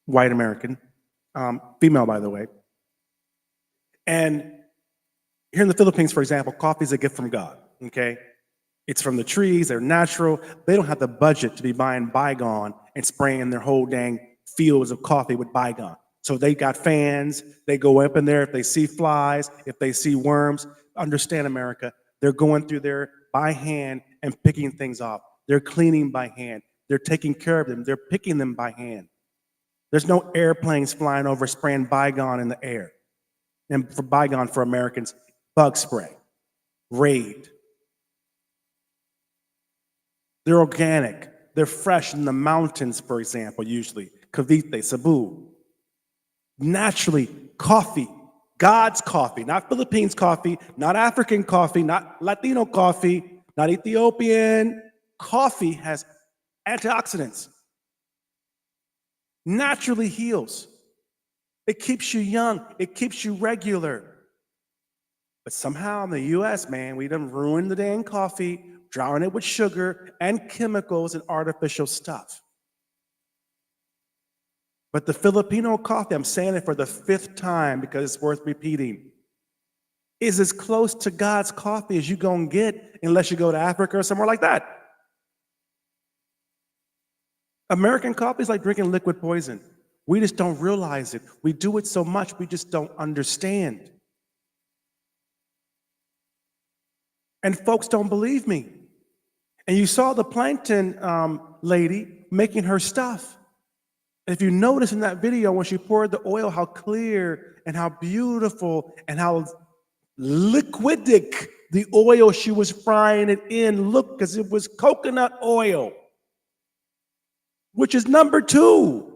white American, female, by the way. And here in the Philippines, for example, coffee is a gift from God, okay? It's from the trees, they're natural. They don't have the budget to be buying Bygone and spraying their whole dang fields of coffee with Bygone. So they got fans, they go up in there if they see flies, if they see worms. Understand, America, they're going through there by hand and picking things off. They're cleaning by hand. They're taking care of them. They're picking them by hand. There's no airplanes flying over spraying Bygone in the air. And for Bygone for Americans, bug spray, Raid. They're organic. They're fresh in the mountains, for example, usually. Cavite, Cebu. Naturally, coffee, God's coffee, not Philippines coffee, not African coffee, not Latino coffee, not Ethiopian. Coffee has antioxidants. Naturally heals. It keeps you young. It keeps you regular. But somehow in the US, man, we done ruined the dang coffee, drowning it with sugar and chemicals and artificial stuff. But the Filipino coffee, I'm saying it for the 5th time because it's worth repeating, is as close to God's coffee as you're going to get unless you go to Africa or somewhere like that. American coffee is like drinking liquid poison. We just don't realize it. We do it so much, we just don't understand. And folks don't believe me. And you saw the plankton lady making her stuff. If you notice in that video when she poured the oil, how clear and how beautiful and how liquidic the oil she was frying it in looked, because it was coconut oil, which is number 2.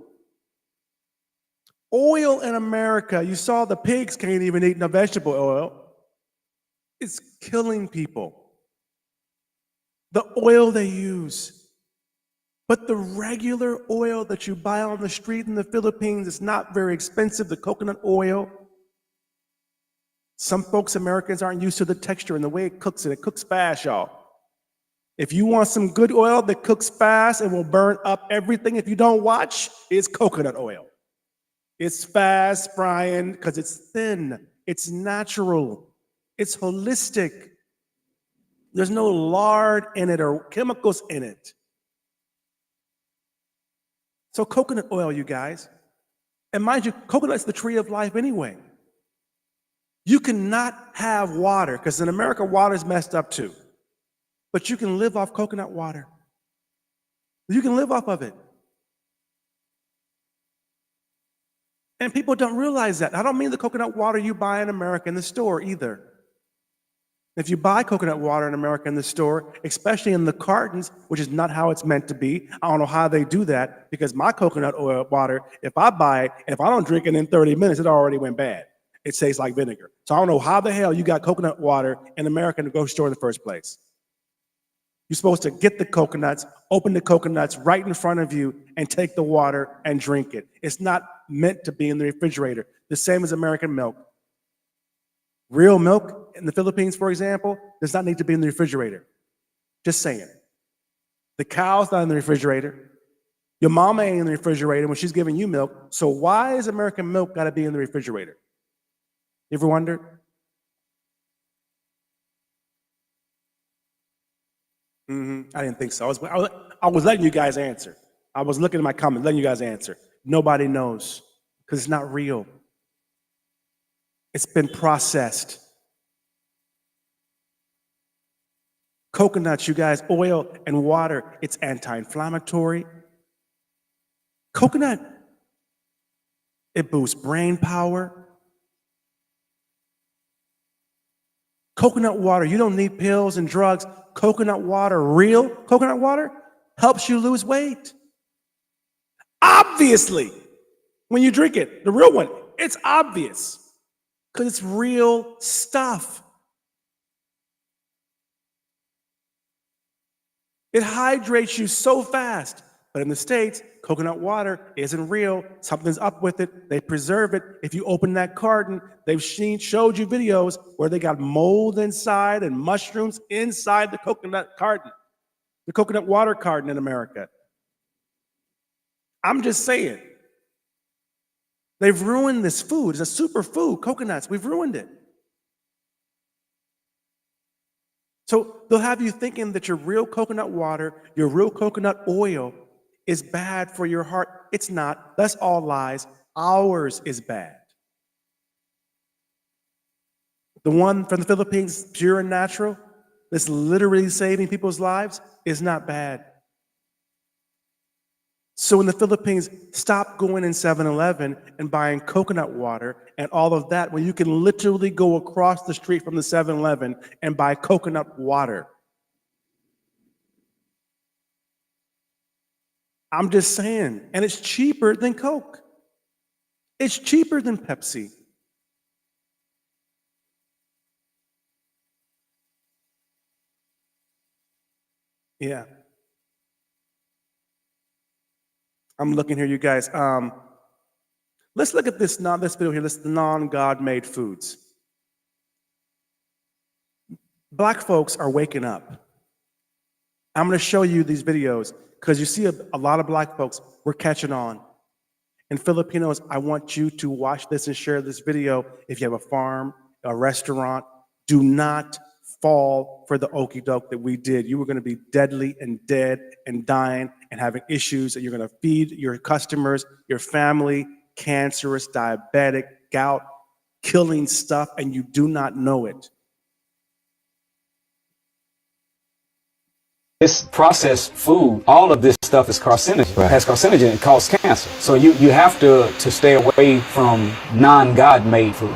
Oil in America, you saw the pigs can't even eat no vegetable oil. It's killing people. The oil they use. But the regular oil that you buy on the street in the Philippines is not very expensive, the coconut oil. Some folks, Americans, aren't used to the texture and the way it cooks, and it cooks fast, y'all. If you want some good oil that cooks fast and will burn up everything if you don't watch, it's coconut oil. It's fast frying because it's thin, it's natural, it's holistic. There's no lard in it or chemicals in it. So coconut oil, you guys. And mind you, coconut's the tree of life anyway. You cannot have water, because in America, water is messed up too. But you can live off coconut water. You can live off of it. And people don't realize that. I don't mean the coconut water you buy in America in the store either. If you buy coconut water in America in the store, especially in the cartons, which is not how it's meant to be, I don't know how they do that, because my coconut oil water, if I buy it, if I don't drink it in 30 minutes, it already went bad. It tastes like vinegar. So I don't know how the hell you got coconut water in America in the grocery store in the first place. You're supposed to get the coconuts, open the coconuts right in front of you, and take the water and drink it. It's not meant to be in the refrigerator. The same as American milk. Real milk in the Philippines, for example, does not need to be in the refrigerator. Just saying. The cow's not in the refrigerator. Your mama ain't in the refrigerator when she's giving you milk. So why is American milk got to be in the refrigerator? You ever wondered? I didn't think so. I was letting you guys answer. I was looking at my comments, letting you guys answer. Nobody knows because it's not real. It's been processed. Coconuts, you guys, oil and water, it's anti-inflammatory. Coconut, it boosts brain power. Coconut water, you don't need pills and drugs. Coconut water, real coconut water, helps you lose weight. Obviously, when you drink it, the real one, it's obvious because it's real stuff. It hydrates you so fast, But in the States, coconut water isn't real. Something's up with it. They preserve it. If you open that carton, they've showed you videos where they got mold inside and mushrooms inside the coconut carton, the coconut water carton in America. I'm just saying. They've ruined this food. It's a superfood, coconuts. We've ruined it. So they'll have you thinking that your real coconut water, your real coconut oil is bad for your heart. It's not. That's all lies. Ours is bad. The one from the Philippines, pure and natural, that's literally saving people's lives, is not bad. So in the Philippines, stop going in 7-Eleven and buying coconut water and all of that when you can literally go across the street from the 7-Eleven and buy coconut water. I'm just saying, and it's cheaper than Coke. It's cheaper than Pepsi. Yeah. I'm looking here, you guys. Let's look at this video here. This is the non-God-made foods. Black folks are waking up. I'm going to show you these videos because you see a lot of black folks, we're catching on. And Filipinos, I want you to watch this and share this video. If you have a farm, a restaurant, do not fall for the okie doke that we did. You were going to be deadly and dead and dying and having issues that you're going to feed your customers, your family, cancerous, diabetic, gout, killing stuff, and you do not know it. This processed food, all of this stuff is carcinogen, has carcinogen, it causes cancer. So you have to stay away from non-God made food.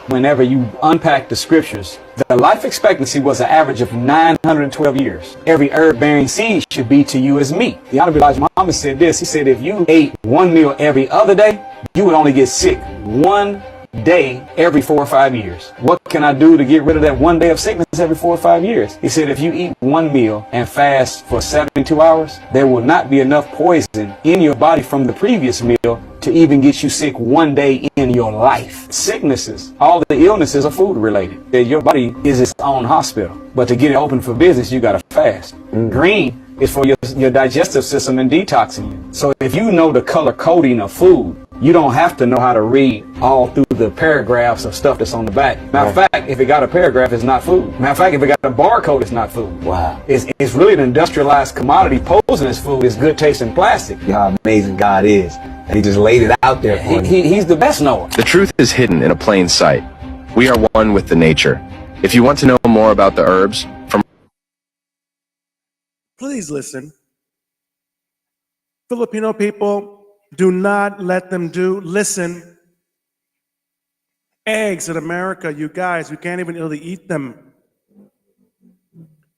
Whenever you unpack the scriptures, the life expectancy was an average of 912 years. Every herb-bearing seed should be to you as meat. The Honorable Elijah Muhammad said this. He said, if you ate one meal every other day, you would only get sick one day every 4 or 5 years. What can I do to get rid of that one day of sickness every 4 or 5 years? He said, if you eat one meal and fast for 72 hours, there will not be enough poison in your body from the previous meal to even get you sick one day in your life. Sicknesses, all the illnesses are food related. Your body is its own hospital. But to get it open for business, you gotta fast. Green is for your digestive system and detoxing you. So if you know the color coding of food, you don't have to know how to read all through the paragraphs of stuff that's on the back. Matter of fact, if it got a paragraph, it's not food. Matter of fact, if it got a barcode, it's not food. Wow. It's really an industrialized commodity posing as food. It's good tasting plastic. How amazing God is. And he just laid it out there for you. He's the best knower. The truth is hidden in a plain sight. We are one with the nature. If you want to know more about the herbs, from Please listen. Filipino people, do not let them listen. Eggs in America, you guys, you can't even really eat them.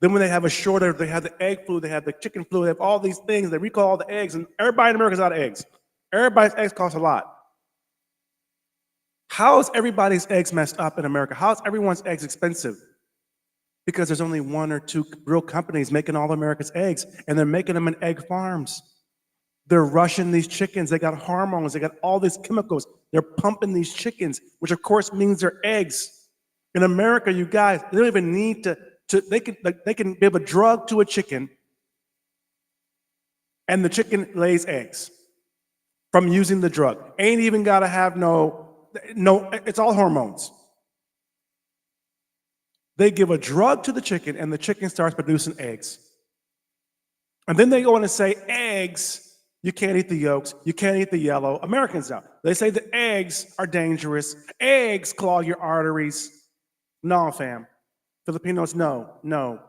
Then when they have a shortage, they have the egg flu, they have the chicken flu, they have all these things, they recall all the eggs, and everybody in America is out of eggs. Everybody's eggs cost a lot. How is everybody's eggs messed up in America? How is everyone's eggs expensive? Because there's only 1 or 2 real companies making all America's eggs, and they're making them in egg farms. They're rushing these chickens. They got hormones. They got all these chemicals. They're pumping these chickens, which of course means they're eggs. In America, you guys, they don't even need they can give a drug to a chicken, and the chicken lays eggs from using the drug. Ain't even got to have no, it's all hormones. They give a drug to the chicken, and the chicken starts producing eggs. And then they go on and say, eggs, you can't eat the yolks, you can't eat the yellow. Americans don't. They say the eggs are dangerous. Eggs clog your arteries. No, fam. Filipinos, no.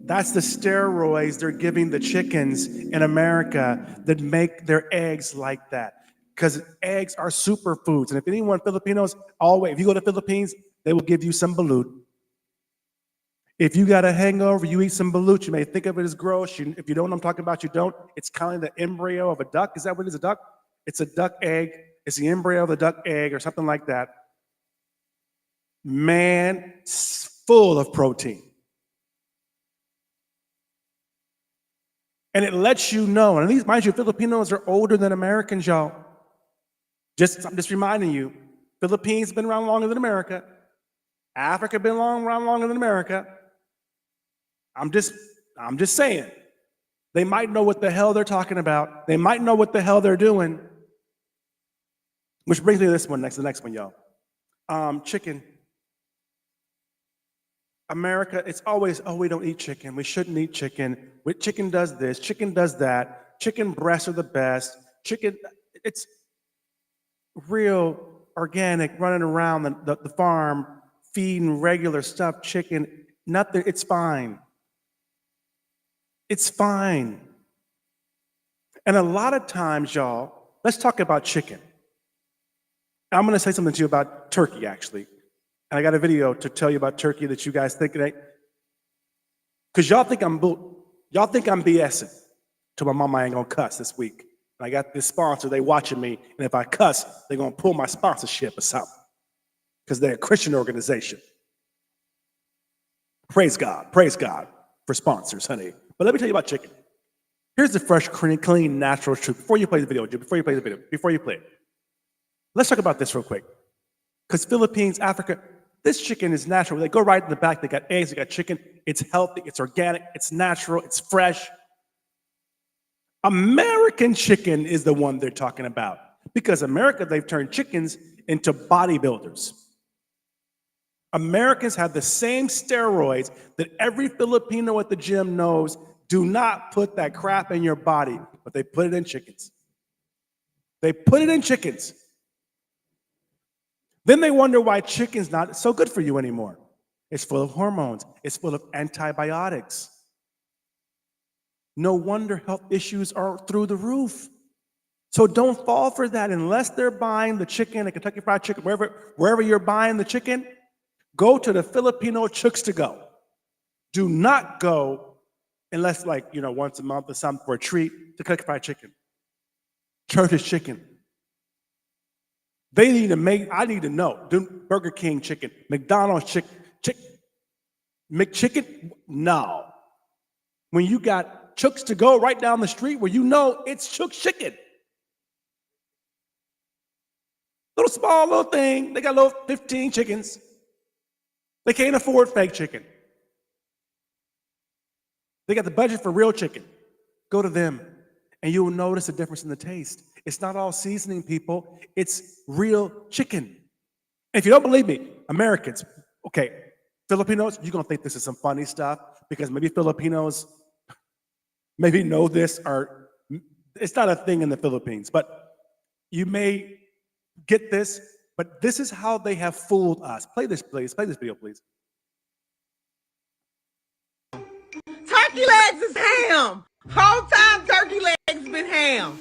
That's the steroids they're giving the chickens in America that make their eggs like that. Because eggs are superfoods. And if anyone, Filipinos, always, if you go to the Philippines, they will give you some balut. If you got a hangover, you eat some balut. You may think of it as gross. If you don't know what I'm talking about, you don't. It's kind of the embryo of a duck. Is that what it is, a duck? It's a duck egg. It's the embryo of the duck egg or something like that. Man, it's full of protein. And it lets you know, and these, mind you, Filipinos are older than Americans, y'all. I'm just reminding you, Philippines been around longer than America. Africa been around longer than America. I'm just saying. They might know what the hell they're talking about. They might know what the hell they're doing. Which brings me to this one next, the next one, y'all. Chicken. America, it's always, oh, we don't eat chicken. We shouldn't eat chicken. Chicken does this, chicken does that. Chicken breasts are the best. Chicken, it's real, organic, running around the farm, feeding regular stuff, chicken, nothing, it's fine. It's fine. And a lot of times, y'all, let's talk about chicken. I'm gonna say something to you about turkey, actually. And I got a video to tell you about turkey that you guys think that, because y'all think I'm BSing. To my mama, I ain't gonna cuss this week. And I got this sponsor, they watching me, and if I cuss, they're gonna pull my sponsorship or something. Because they're a Christian organization. Praise God for sponsors, honey. But let me tell you about chicken. Here's the fresh, clean, natural truth. Before you play the video, before you play it. Let's talk about this real quick. Because Philippines, Africa, this chicken is natural. They go right in the back, they got eggs, they got chicken. It's healthy, it's organic, it's natural, it's fresh. American chicken is the one they're talking about. Because America, they've turned chickens into bodybuilders. Americans have the same steroids that every Filipino at the gym knows. Do not put that crap in your body, but they put it in chickens. They put it in chickens. Then they wonder why chicken's not so good for you anymore. It's full of hormones. It's full of antibiotics. No wonder health issues are through the roof. So don't fall for that unless they're buying the chicken, the Kentucky Fried Chicken, wherever you're buying the chicken, go to the Filipino Chooks to Go. Do not go unless once a month or something for a treat to Kentucky Fried Chicken. Church's Chicken. They need to I need to know. Burger King chicken, McDonald's chicken, McChicken? No. When you got Chooks to Go right down the street where you know it's Chooks Chicken. Little thing. They got 15 chickens. They can't afford fake chicken. They got the budget for real chicken. Go to them, and you will notice a difference in the taste. It's not all seasoning, people. It's real chicken. And if you don't believe me, Americans, okay, Filipinos, you're going to think this is some funny stuff because maybe Filipinos maybe know this or it's not a thing in the Philippines, but you may get this, but this is how they have fooled us. Play this, please. Play this video, please. Turkey legs is ham. Whole time turkey legs been ham.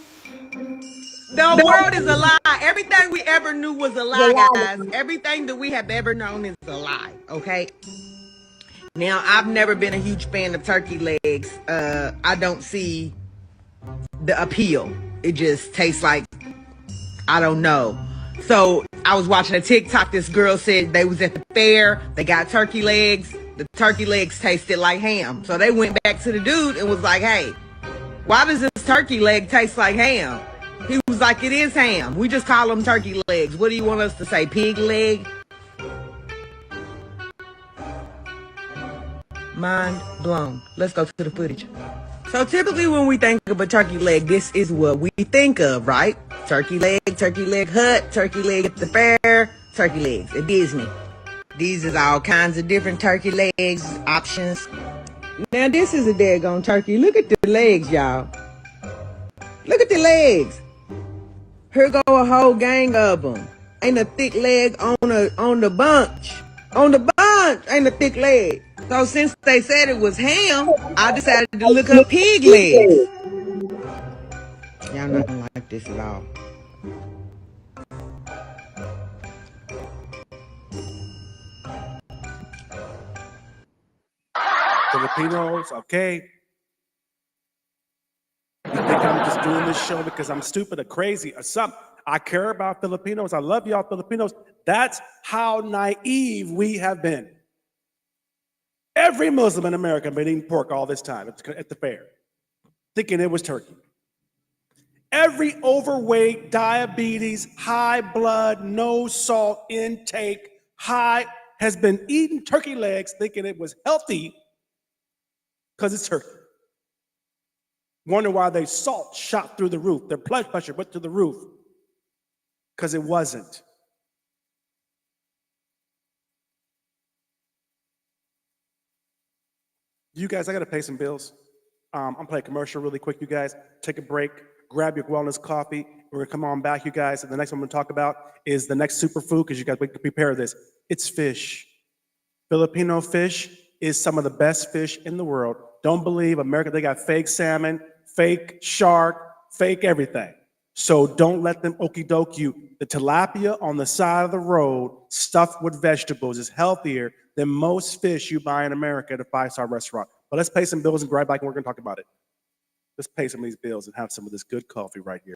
The world is a lie. Everything we ever knew was a lie, guys. Everything that we have ever known is a lie, okay? Now, I've never been a huge fan of turkey legs. I don't see the appeal. It just tastes like, I don't know. So, I was watching a TikTok. This girl said they was at the fair. They got turkey legs. The turkey legs tasted like ham. So, they went back to the dude and was like, hey, why does this turkey leg taste like ham? He was like, it is ham. We just call them turkey legs. What do you want us to say, pig leg? Mind blown. Let's go to the footage. So typically when we think of a turkey leg, this is what we think of, right? Turkey leg hut, turkey leg at the fair, turkey legs at Disney. These is all kinds of different turkey legs options. Now this is a daggone turkey. Look at the legs, y'all. Look at the legs. Here go a whole gang of them. Ain't a thick leg on the bunch. On the bunch ain't a thick leg. So since they said it was ham, I decided to look up pig legs. Y'all not gonna like this at all. Filipinos, okay? You think I'm just doing this show because I'm stupid or crazy or something? I care about Filipinos. I love y'all Filipinos. That's how naive we have been. Every Muslim in America has been eating pork all this time at the fair. thinking it was turkey. Every overweight, diabetes, high blood, no salt intake, high has been eating turkey legs thinking it was healthy because it's turkey. Wonder why their salt shot through the roof, their blood pressure went through the roof because it wasn't. You guys, I got to pay some bills. I'm playing a commercial really quick, you guys. Take a break, grab your wellness coffee. We're going to come on back, you guys. And the next one I'm going to talk about is the next superfood, because you guys, we can prepare this. It's fish. Filipino fish is some of the best fish in the world. Don't believe America, they got fake salmon, fake shark, fake everything. So don't let them okie doke you. The tilapia on the side of the road, stuffed with vegetables, is healthier than most fish you buy in America at a five-star restaurant. But let's pay some bills and grab back and we're going to talk about it. Let's pay some of these bills and have some of this good coffee right here.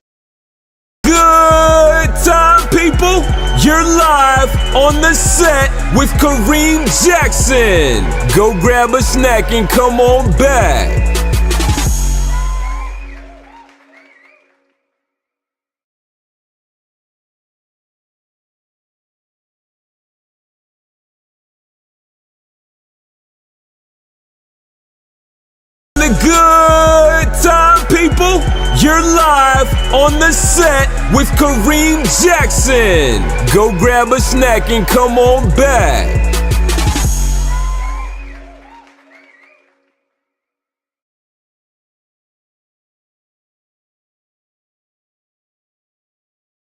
Good time, people. You're live on the set with Kareem Jackson. Go grab a snack and come on back. The good time, people. You're live on the set with Kareem Jackson. Go grab a snack and come on back.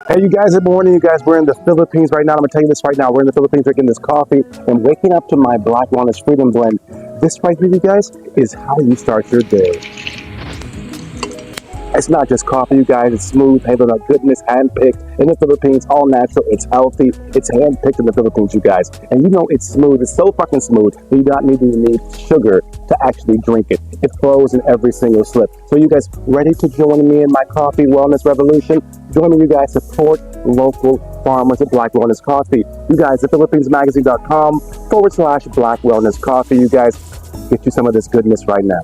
Hey, you guys, good morning. You guys, we're in the Philippines right now. I'm going to tell you this right now. We're in the Philippines drinking this coffee and waking up to my Black Walnuts Freedom Blend. This right here, you guys, is how you start your day. It's not just coffee, you guys. It's smooth, hazelnut goodness, hand-picked in the Philippines, all natural. It's healthy. It's hand-picked in the Philippines, you guys. And you know it's smooth. It's so fucking smooth that you don't need sugar to actually drink it. It flows in every single slip. So you guys ready to join me in my coffee wellness revolution? Join me, you guys. Support local farmers at Black Wellness Coffee. You guys, the PhilippinesMagazine.com/Black Wellness Coffee. You guys, get you some of this goodness right now.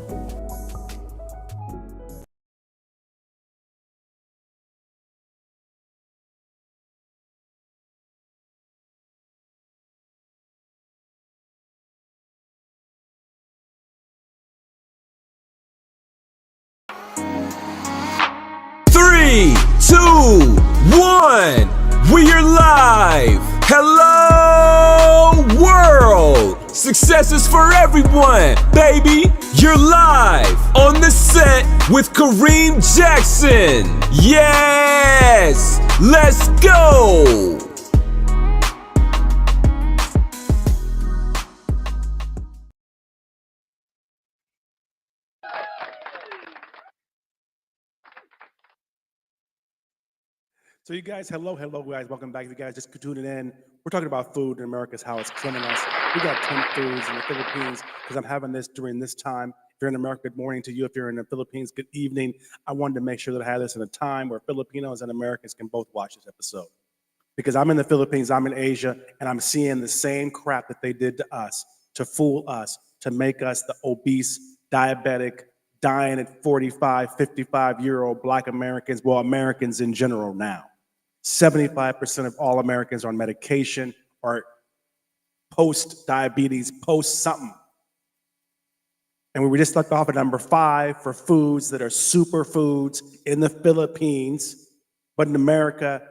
Three, two, one. We are live. Hello, world. Success is for everyone, baby. You're live on the set with Kareem Jackson. Yes, let's go. So you guys, hello guys, welcome back. You guys just tuning in. We're talking about food in America, how it's killing us. We got 10 foods in the Philippines because I'm having this during this time. If you're in America, good morning to you. If you're in the Philippines, good evening. I wanted to make sure that I had this in a time where Filipinos and Americans can both watch this episode. Because I'm in the Philippines, I'm in Asia, and I'm seeing the same crap that they did to us, to fool us, to make us the obese, diabetic, dying at 45, 55-year-old Black Americans, well, Americans in general now. 75% of all Americans are on medication or post-diabetes, post-something. And we were just left off at number 5 for foods that are superfoods in the Philippines, but in America,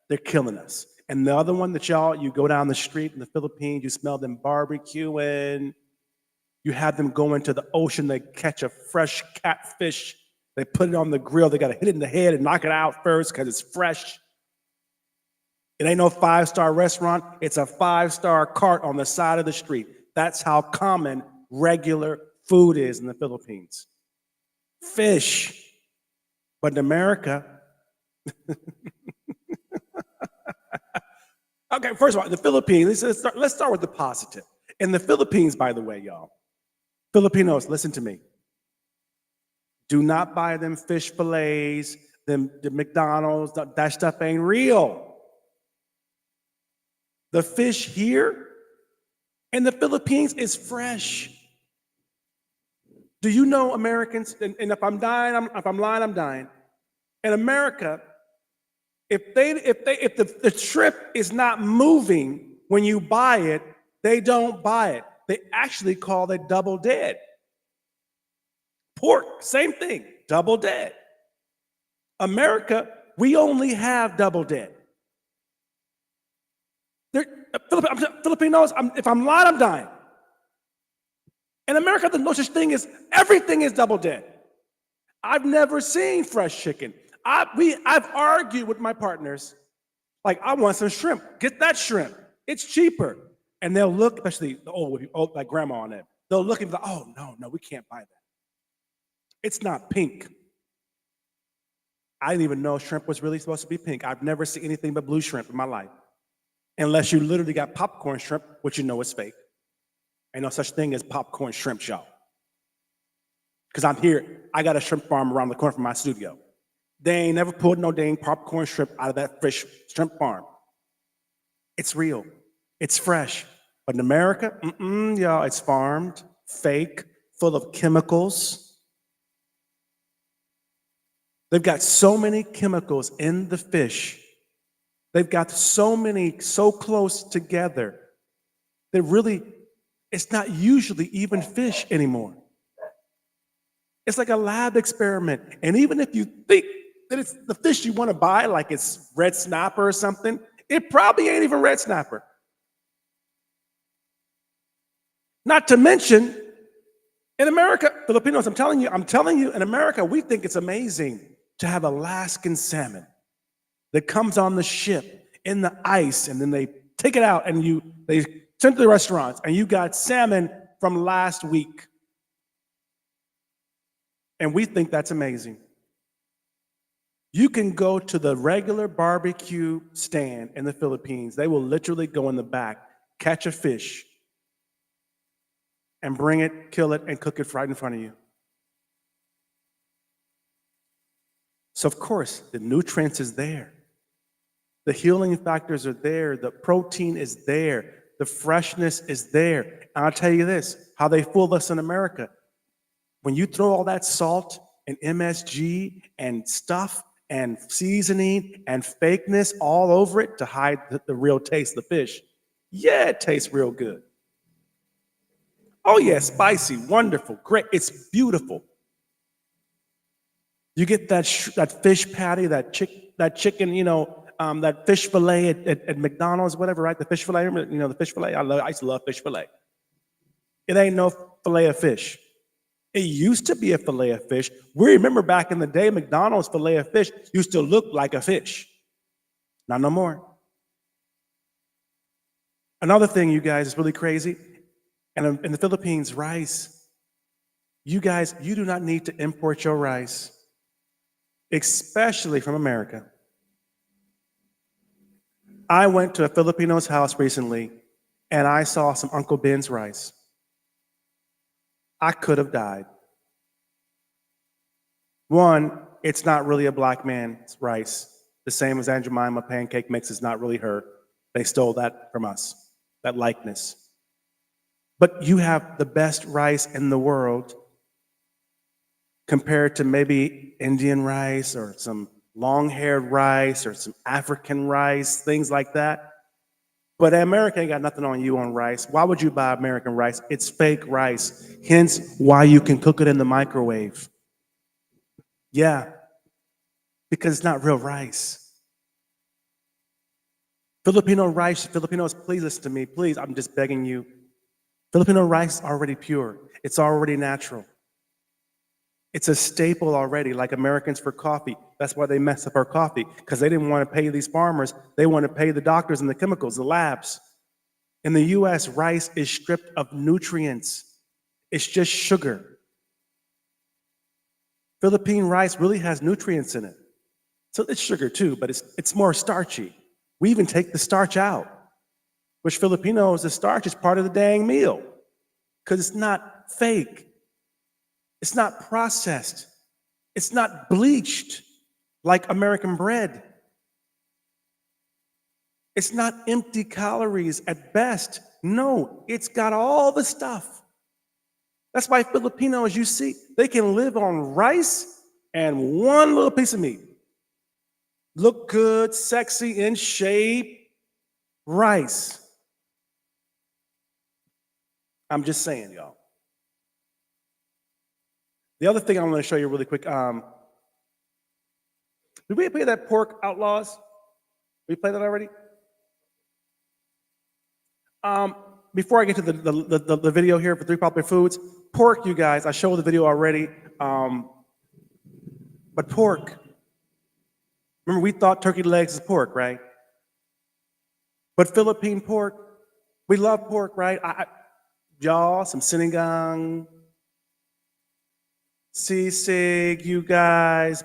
they're killing us. And the other one that you go down the street in the Philippines, you smell them barbecuing, you have them go into the ocean, they catch a fresh catfish, they put it on the grill, they got to hit it in the head and knock it out first because it's fresh. It ain't no 5-star restaurant. It's a 5-star cart on the side of the street. That's how common regular food is in the Philippines. Fish. But in America, okay, first of all, the Philippines, let's start with the positive. In the Philippines, by the way, y'all, Filipinos, listen to me. Do not buy them fish fillets, the McDonald's, that stuff ain't real. The fish here in the Philippines is fresh. Do you know Americans? And if I'm dying, if I'm lying, I'm dying. In America, if the shrimp is not moving when you buy it, they don't buy it. They actually call it double dead. Pork, same thing, double dead. America, we only have double dead. Filipinos, if I'm lying, I'm dying. In America, there's no such thing as everything is double dead. I've never seen fresh chicken. I've argued with my partners, like, I want some shrimp. Get that shrimp. It's cheaper. And they'll look, especially the old like grandma on it. They'll look and be like, oh, no, we can't buy that. It's not pink. I didn't even know shrimp was really supposed to be pink. I've never seen anything but blue shrimp in my life. Unless you literally got popcorn shrimp, which you know is fake. Ain't no such thing as popcorn shrimp, y'all. Because I'm here, I got a shrimp farm around the corner from my studio. They ain't never pulled no dang popcorn shrimp out of that fish shrimp farm. It's real. It's fresh. But in America, y'all, it's farmed, fake, full of chemicals. They've got so many chemicals in the fish. They've got so many so close together that really, it's not usually even fish anymore. It's like a lab experiment. And even if you think that it's the fish you want to buy, like it's red snapper or something, it probably ain't even red snapper. Not to mention, in America, Filipinos, I'm telling you, in America, we think it's amazing to have Alaskan salmon that comes on the ship in the ice, and then they take it out and they send it to the restaurants, and you got salmon from last week. And we think that's amazing. You can go to the regular barbecue stand in the Philippines. They will literally go in the back, catch a fish, and bring it, kill it, and cook it right in front of you. So of course, the nutrients is there. The healing factors are there. The protein is there. The freshness is there. And I'll tell you this, how they fool us in America. When you throw all that salt and MSG and stuff and seasoning and fakeness all over it to hide the real taste of the fish, yeah, it tastes real good. Oh yeah, spicy, wonderful, great, it's beautiful. You get that fish patty, that chicken, that fish fillet at McDonald's, whatever, right? The fish fillet, the fish fillet. I used to love fish fillet. It ain't no fillet of fish. It used to be a fillet of fish. We remember back in the day, McDonald's fillet of fish used to look like a fish. Not no more. Another thing, you guys, is really crazy. And in the Philippines, rice. You guys, you do not need to import your rice, especially from America. I went to a Filipino's house recently, and I saw some Uncle Ben's rice. I could have died. One, it's not really a black man's rice. The same as Aunt Jemima pancake mix is not really her. They stole that from us, that likeness. But you have the best rice in the world compared to maybe Indian rice or some long-haired rice or some African rice, things like that. But America ain't got nothing on you on rice. Why would you buy American rice? It's fake rice. Hence why you can cook it in the microwave. Yeah, because it's not real rice. Filipino rice, Filipinos, please listen to me. Please, I'm just begging you. Filipino rice is already pure. It's already natural. It's a staple already, like Americans for coffee. That's why they mess up our coffee, because they didn't want to pay these farmers. They want to pay the doctors and the chemicals, the labs. In the US, rice is stripped of nutrients. It's just sugar. Philippine rice really has nutrients in it. So it's sugar too, but it's more starchy. We even take the starch out, which Filipinos, the starch is part of the dang meal, because it's not fake. It's not processed. It's not bleached like American bread. It's not empty calories at best. No, it's got all the stuff That's why Filipinos, you see, they can live on rice and one little piece of meat. Look good, sexy, in shape, rice. I'm just saying, y'all. The other thing I want to show you really quick. Did we play that Pork Outlaws? We played that already? Before I get to the video here for 3 popular foods, pork, you guys, I showed the video already. But pork, remember we thought turkey legs is pork, right? But Philippine pork, we love pork, right? Y'all, some sinigang, sisig, you guys,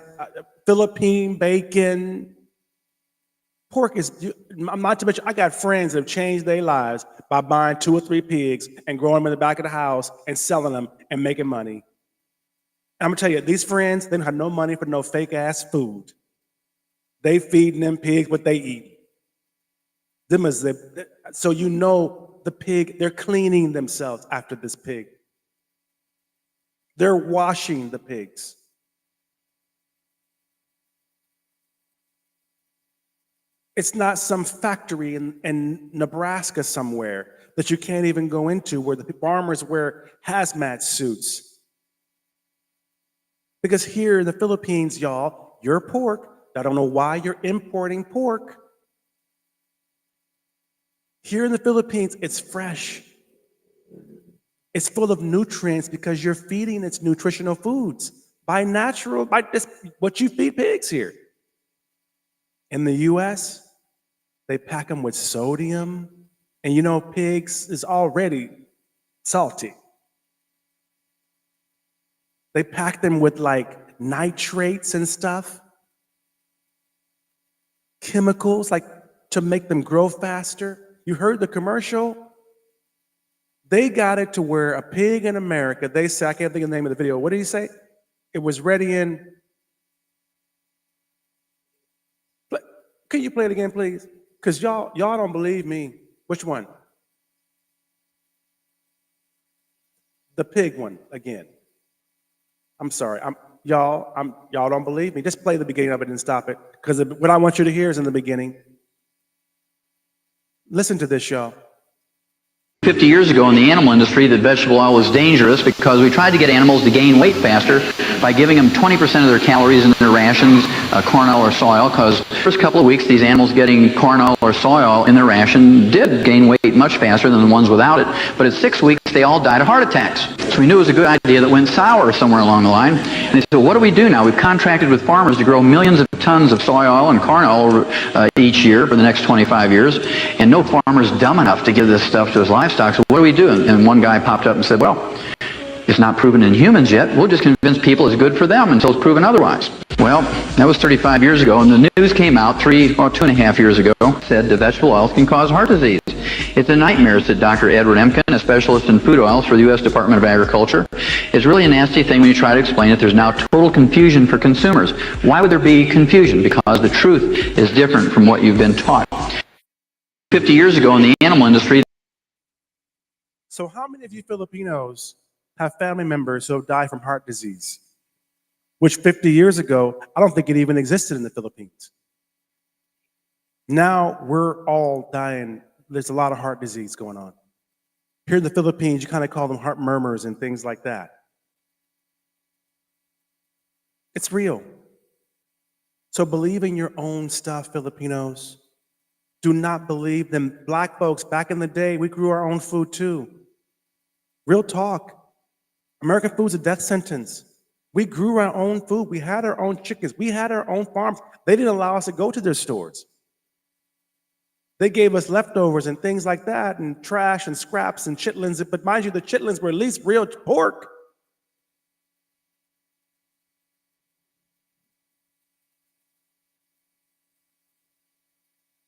Philippine bacon. Pork is, not to mention, I got friends that have changed their lives by buying 2 or 3 pigs and growing them in the back of the house and selling them and making money. And I'm gonna tell you, these friends, they don't have no money for no fake ass food. They feeding them pigs what they eat. So you know the pig, they're cleaning themselves after this pig. They're washing the pigs. It's not some factory in Nebraska somewhere that you can't even go into where the farmers wear hazmat suits. Because here in the Philippines, y'all, your pork, I don't know why you're importing pork. Here in the Philippines, it's fresh. It's full of nutrients because you're feeding its nutritional foods by just what you feed pigs here. In the US, they pack them with sodium, and you know pigs is already salty. They pack them with like nitrates and stuff, chemicals like to make them grow faster. You heard the commercial? They got it to where a pig in America, they say, I can't think of the name of the video. What did he say? It was ready in. Can you play it again, please? Because y'all don't believe me. Which one? The pig one again. I'm sorry. Y'all don't believe me. Just play the beginning of it and stop it. Because what I want you to hear is in the beginning. Listen to this, y'all. 50 years ago in the animal industry that vegetable oil was dangerous because we tried to get animals to gain weight faster by giving them 20% of their calories in their rations, corn oil or soy oil, because the first couple of weeks these animals getting corn oil or soy oil in their ration did gain weight much faster than the ones without it, but at 6 weeks they all died of heart attacks. So we knew it was a good idea that went sour somewhere along the line. And they said, what do we do now? We've contracted with farmers to grow millions of tons of soy oil and corn oil each year for the next 25 years, and no farmer's dumb enough to give this stuff to his livestock, so what do we do? And one guy popped up and said, well, it's not proven in humans yet. We'll just convince people it's good for them until it's proven otherwise. Well, that was 35 years ago, and the news came out 2.5 years ago, said that vegetable oils can cause heart disease. It's a nightmare, said Dr. Edward Emkin, a specialist in food oils for the U.S. Department of Agriculture. It's really a nasty thing when you try to explain it. There's now total confusion for consumers. Why would there be confusion? Because the truth is different from what you've been taught. 50 years ago in the animal industry. So how many of you Filipinos have family members who have died from heart disease? Which 50 years ago, I don't think it even existed in the Philippines. Now we're all dying. There's a lot of heart disease going on. Here in the Philippines, you kind of call them heart murmurs and things like that. It's real. So believe in your own stuff, Filipinos. Do not believe them. Black folks, back in the day, we grew our own food too. Real talk. American food's a death sentence. We grew our own food. We had our own chickens. We had our own farms. They didn't allow us to go to their stores. They gave us leftovers and things like that, and trash and scraps and chitlins. But mind you, the chitlins were at least real pork.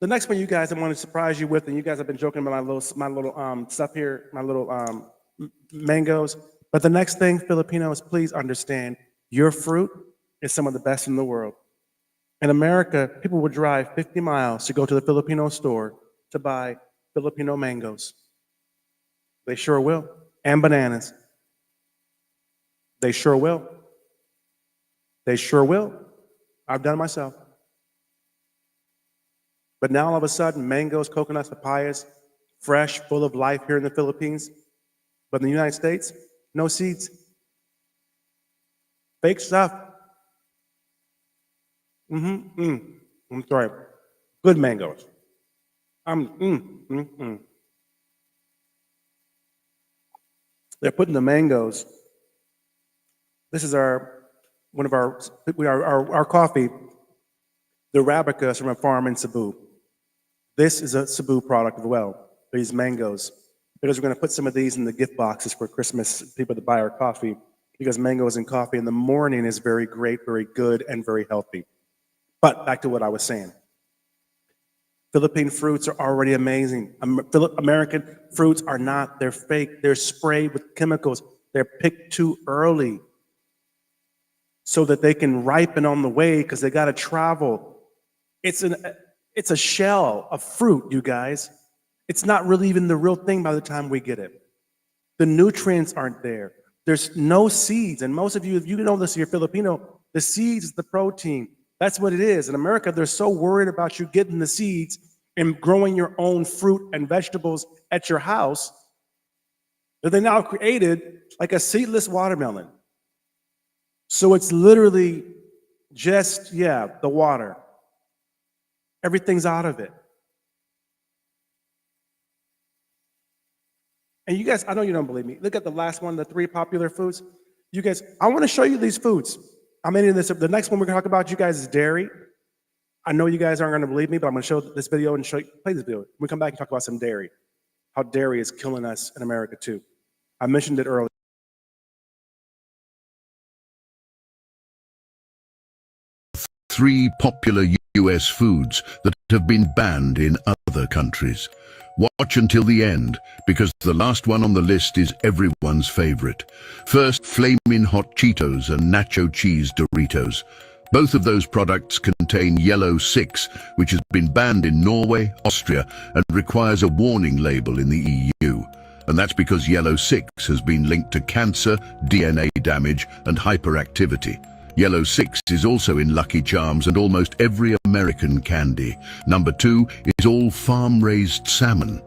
The next one, you guys, I want to surprise you with, and you guys have been joking about my little stuff here, my little mangoes. But the next thing, Filipinos, please understand, your fruit is some of the best in the world. In America, people would drive 50 miles to go to the Filipino store to buy Filipino mangoes. They sure will, and bananas. They sure will. They sure will. I've done it myself. But now all of a sudden, mangoes, coconuts, papayas, fresh, full of life here in the Philippines. But in the United States, no seeds. Fake stuff. I'm sorry. Good mangoes. They're putting the mangoes. This is one of our coffee, the Arabica is from a farm in Cebu. This is a Cebu product as well, these mangoes. Because we're going to put some of these in the gift boxes for Christmas, people that buy our coffee, because mangoes and coffee in the morning is very great, very good, and very healthy. But back to what I was saying. Philippine fruits are already amazing. American fruits are not. They're fake. They're sprayed with chemicals. They're picked too early so that they can ripen on the way because they got to travel. It's a shell of fruit, you guys. It's not really even the real thing by the time we get it. The nutrients aren't there. There's no seeds. And most of you, if you know this, you're Filipino, the seeds is the protein. That's what it is. In America, they're so worried about you getting the seeds and growing your own fruit and vegetables at your house that they now created like a seedless watermelon. So it's literally just, the water. Everything's out of it. And you guys, I know you don't believe me. Look at the last one, the 3 popular foods. You guys, I want to show you these foods. I'm into this. The next one we're going to talk about, you guys, is dairy. I know you guys aren't going to believe me, but I'm going to show this video and play this video. We come back and talk about some dairy, how dairy is killing us in America too. I mentioned it earlier. Three popular US foods that have been banned in other countries. Watch until the end, because the last one on the list is everyone's favorite. First, Flamin' Hot Cheetos and Nacho Cheese Doritos. Both of those products contain yellow 6, which has been banned in Norway, Austria, and requires a warning label in the EU. And that's because yellow 6 has been linked to cancer, DNA damage, and hyperactivity. Yellow 6 is also in Lucky Charms and almost every American candy. Number 2 is all farm-raised salmon.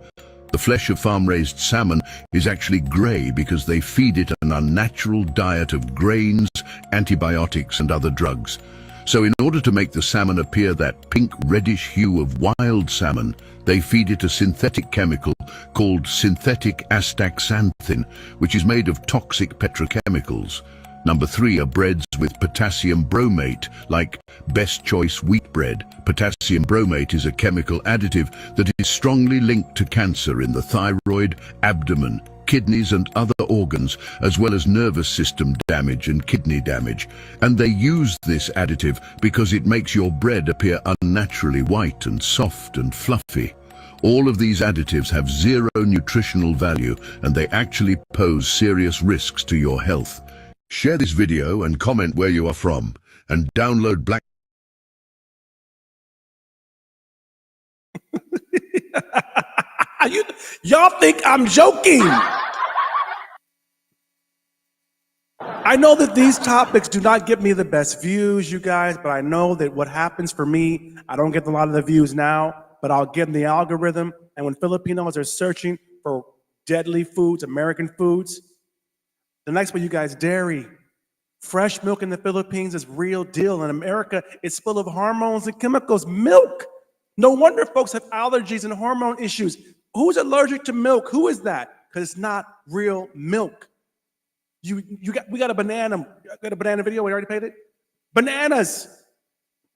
The flesh of farm-raised salmon is actually grey because they feed it an unnatural diet of grains, antibiotics and other drugs. So in order to make the salmon appear that pink reddish hue of wild salmon, they feed it a synthetic chemical called synthetic astaxanthin, which is made of toxic petrochemicals. Number 3 are breads with potassium bromate, like Best Choice wheat bread. Potassium bromate is a chemical additive that is strongly linked to cancer in the thyroid, abdomen, kidneys and other organs, as well as nervous system damage and kidney damage. And they use this additive because it makes your bread appear unnaturally white and soft and fluffy. All of these additives have zero nutritional value, and they actually pose serious risks to your health. Share this video and comment where you are from, and download Black. Y'all think I'm joking. I know that these topics do not give me the best views, you guys, but I know that what happens for me, I don't get a lot of the views now, but I'll get in the algorithm. And when Filipinos are searching for deadly foods, American foods, the next one, you guys, dairy. Fresh milk in the Philippines is real deal. In America, it's full of hormones and chemicals. Milk. No wonder folks have allergies and hormone issues. Who's allergic to milk? Who is that? Because it's not real milk. We got a banana. Got a banana video. We already played it. Bananas.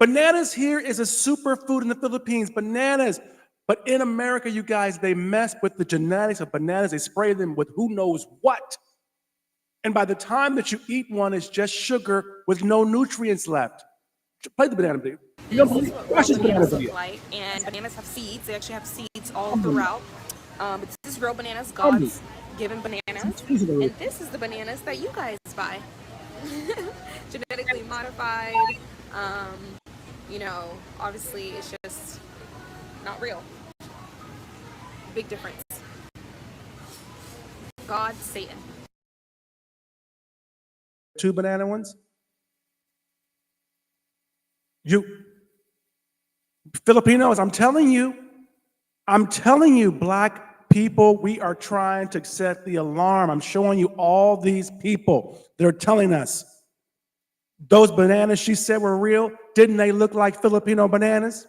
Bananas here is a superfood in the Philippines. Bananas. But in America, you guys, they mess with the genetics of bananas. They spray them with who knows what. And by the time that you eat one, it's just sugar with no nutrients left. Play the banana video. You don't believe? Watch this banana video. And bananas have seeds. They actually have seeds all throughout. But this is real bananas, God's given bananas. And this is the bananas that you guys buy. Genetically modified. You know, obviously it's just not real. Big difference. God, Satan. two banana ones? You Filipinos, I'm telling you, black people, we are trying to set the alarm. I'm showing you all these people that are telling us those bananas she said were real. Didn't they look like Filipino bananas?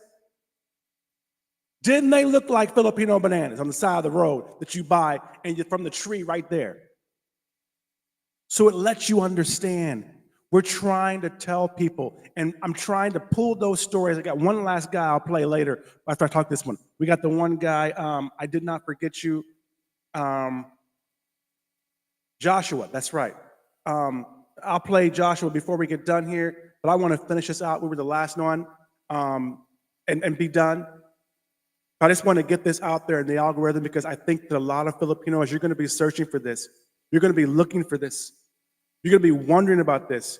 Didn't they look like Filipino bananas on the side of the road that you buy and you're from the tree right there? So it lets you understand. We're trying to tell people, and I'm trying to pull those stories. I got one last guy I'll play later after I talk this one. We got the one guy, I did not forget you, Joshua, that's right. I'll play Joshua before we get done here, but I want to finish this out. We were the last one and be done. I just want to get this out there in the algorithm because I think that a lot of Filipinos, you're going to be searching for this. You're going to be looking for this. You're going to be wondering about this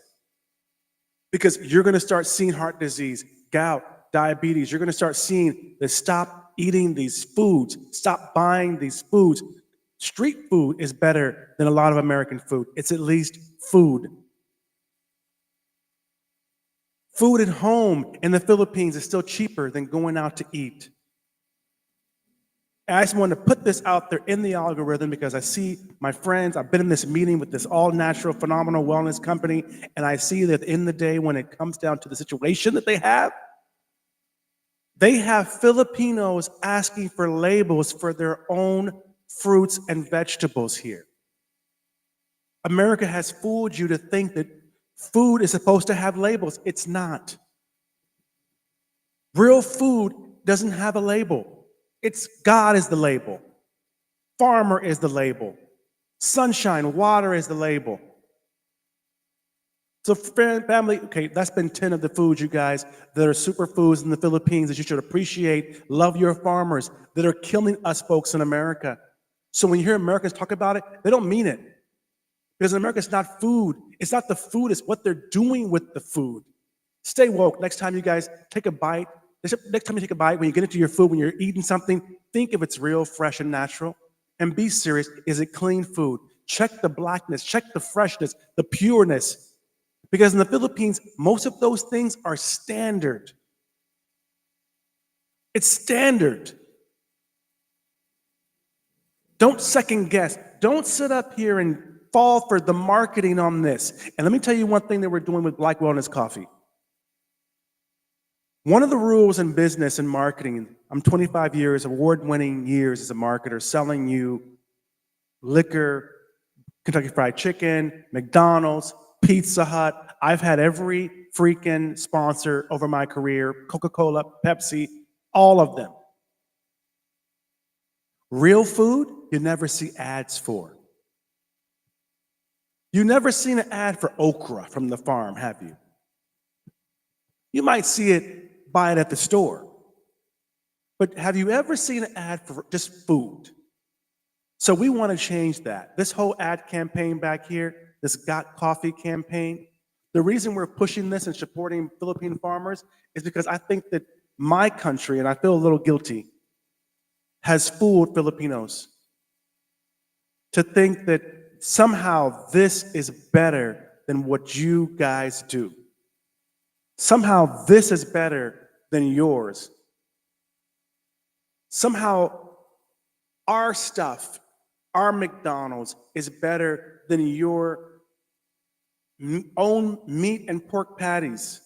because you're going to start seeing heart disease, gout, diabetes. You're going to start seeing that stop eating these foods, stop buying these foods. Street food is better than a lot of American food. It's at least food. Food at home in the Philippines is still cheaper than going out to eat. And I just wanted to put this out there in the algorithm because I see my friends, I've been in this meeting with this all-natural phenomenal wellness company, and I see that in the day when it comes down to the situation that they have Filipinos asking for labels for their own fruits and vegetables here. America has fooled you to think that food is supposed to have labels. It's not. Real food doesn't have a label. It's God is the label. Farmer is the label. Sunshine, water is the label. So family, okay, that's been 10 of the foods, you guys, that are superfoods in the Philippines that you should appreciate. Love your farmers that are killing us folks in America. So when you hear Americans talk about it, they don't mean it. Because in America, it's not food. It's not the food, it's what they're doing with the food. Stay woke. Next time you guys take a bite, next time you take a bite, when you get into your food, when you're eating something, think if it's real, fresh, and natural. And be serious. Is it clean food? Check the blackness, check the freshness, the pureness. Because in the Philippines, most of those things are standard. It's standard. Don't second guess. Don't sit up here and fall for the marketing on this. And let me tell you one thing that we're doing with Black Wellness Coffee. One of the rules in business and marketing, I'm 25 years, award-winning years as a marketer, selling you liquor, Kentucky Fried Chicken, McDonald's, Pizza Hut. I've had every freaking sponsor over my career, Coca-Cola, Pepsi, all of them. Real food, you never see ads for. You never seen an ad for okra from the farm, have you? You might see it, buy it at the store. But have you ever seen an ad for just food? So we want to change that. This whole ad campaign back here, this Got Coffee campaign, the reason we're pushing this and supporting Philippine farmers is because I think that my country, and I feel a little guilty, has fooled Filipinos to think that somehow this is better than what you guys do. Somehow this is better than yours. Somehow our stuff, our McDonald's, is better than your own meat and pork patties.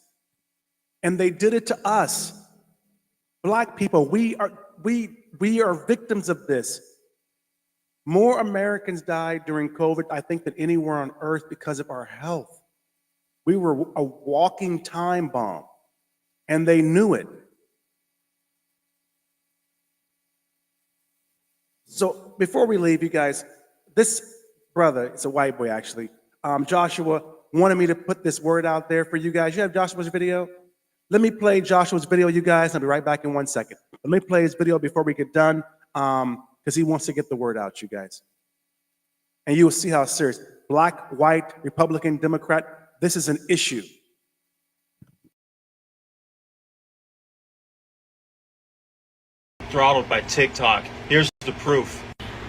And they did it to us. Black people, we are victims of this. More Americans died during COVID, I think, than anywhere on earth because of our health. We were a walking time bomb, and they knew it. So before we leave, you guys, this brother, it's a white boy actually, Joshua, wanted me to put this word out there for you guys. You have Joshua's video? Let me play Joshua's video, you guys. I'll be right back in 1 second. Let me play his video before we get done, because he wants to get the word out, you guys. And you will see how serious. Black, white, Republican, Democrat, this is an issue. Throttled by TikTok. Here's the proof.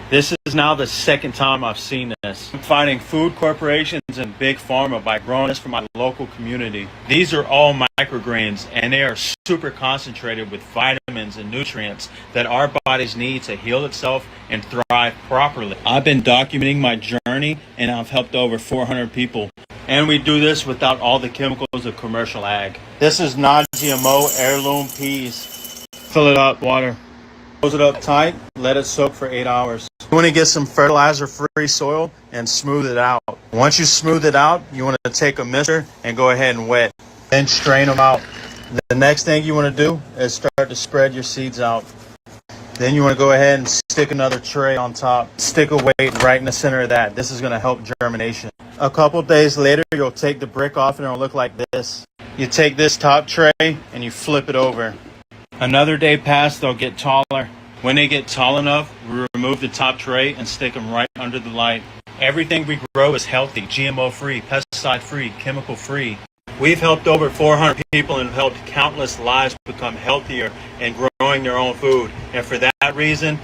This is now the second time I've seen this. I'm fighting food corporations and big pharma by growing this for my local community. These are all microgreens and they are super concentrated with vitamins and nutrients that our bodies need to heal itself and thrive properly. I've been documenting my journey and I've helped over 400 people. And we do this without all the chemicals of commercial ag. This is non-GMO heirloom peas. Fill it up, water. Close it up tight, let it soak for 8 hours. You want to get some fertilizer-free soil and smooth it out. Once you smooth it out, you want to take a mixer and go ahead and wet. Then strain them out. The next thing you want to do is start to spread your seeds out. Then you want to go ahead and stick another tray on top. Stick a weight right in the center of that. This is going to help germination. A couple days later, you'll take the brick off and it'll look like this. You take this top tray and you flip it over. Another day passed, they'll get taller. When they get tall enough, we remove the top tray and stick them right under the light. Everything we grow is healthy, GMO-free, pesticide-free, chemical-free. We've helped over 400 people and helped countless lives become healthier and growing their own food. And for that reason,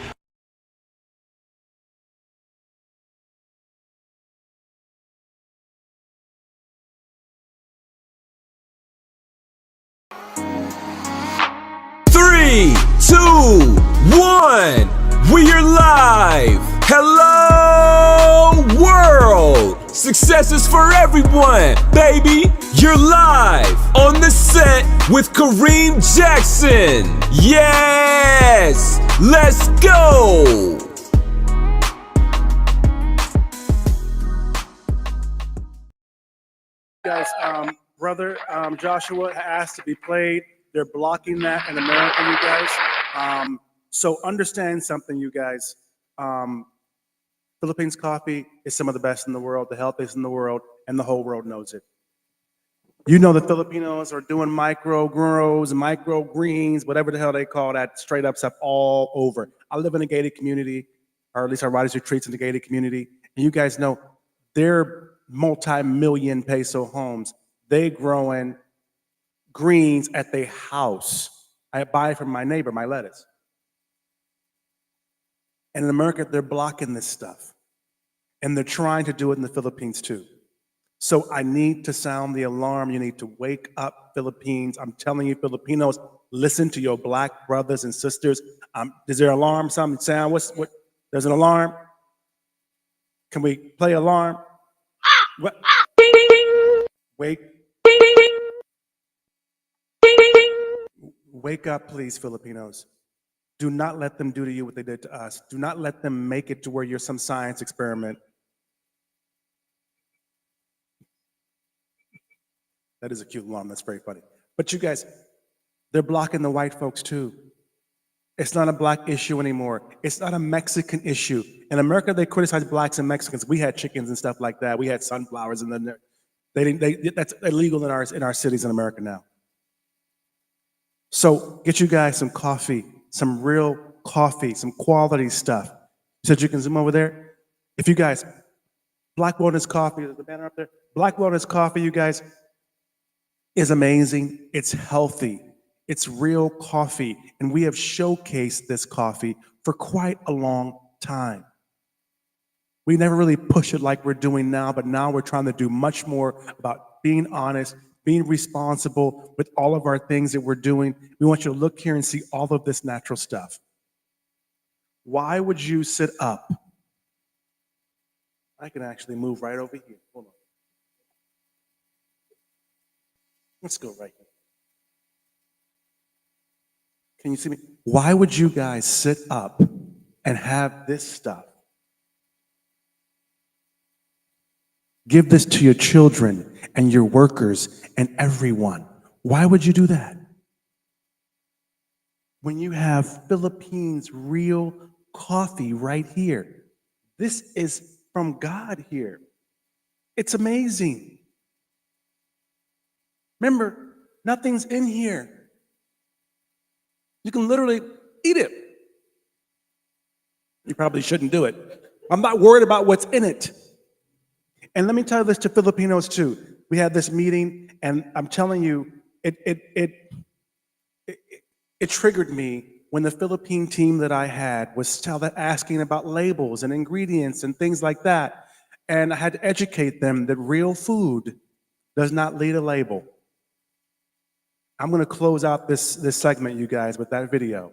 Three, two, one. We are live. Hello, world. Success is for everyone, baby. You're live on the set with Kareem Jackson. Yes, let's go. Guys, brother Joshua asked to be played. They're blocking that in America, you guys. So understand something, you guys. Philippines coffee is some of the best in the world, the healthiest in the world, and the whole world knows it. You know the Filipinos are doing micro grows, micro greens, whatever the hell they call that, straight up stuff all over. I live in a gated community, or at least our riders retreats in the gated community, and you guys know they're multi-million peso homes. They growing greens at their house. I buy from my neighbor, my lettuce. And in America, they're blocking this stuff. And they're trying to do it in the Philippines too. So I need to sound the alarm. You need to wake up, Philippines. I'm telling you, Filipinos, listen to your black brothers and sisters. Is there an alarm, something sound? What? There's an alarm? Can we play alarm? What? Wake. Wake up, please, Filipinos. Do not let them do to you what they did to us. Do not let them make it to where you're some science experiment. That is a cute alarm. That's very funny. But you guys, they're blocking the white folks too. It's not a black issue anymore. It's not a Mexican issue. In America, they criticize blacks and Mexicans. We had chickens and stuff like that. We had sunflowers, and then that's illegal in our cities in America now. So get you guys some coffee, some real coffee, some quality stuff. You said you can zoom over there? If you guys, Black Wellness Coffee, there's the banner up there. Black Wellness Coffee, you guys, is amazing. It's healthy. It's real coffee. And we have showcased this coffee for quite a long time. We never really push it like we're doing now, but now we're trying to do much more about being honest, being responsible with all of our things that we're doing. We want you to look here and see all of this natural stuff. Why would you sit up? I can actually move right over here. Hold on. Let's go right here. Can you see me? Why would you guys sit up and have this stuff? Give this to your children and your workers and everyone. Why would you do that? When you have Philippines real coffee right here. This is from God here. It's amazing. Remember, nothing's in here. You can literally eat it. You probably shouldn't do it. I'm not worried about what's in it. And let me tell this to Filipinos too. We had this meeting, and I'm telling you, it triggered me when the Philippine team that I had was asking about labels and ingredients and things like that. And I had to educate them that real food does not need a label. I'm going to close out this segment, you guys, with that video.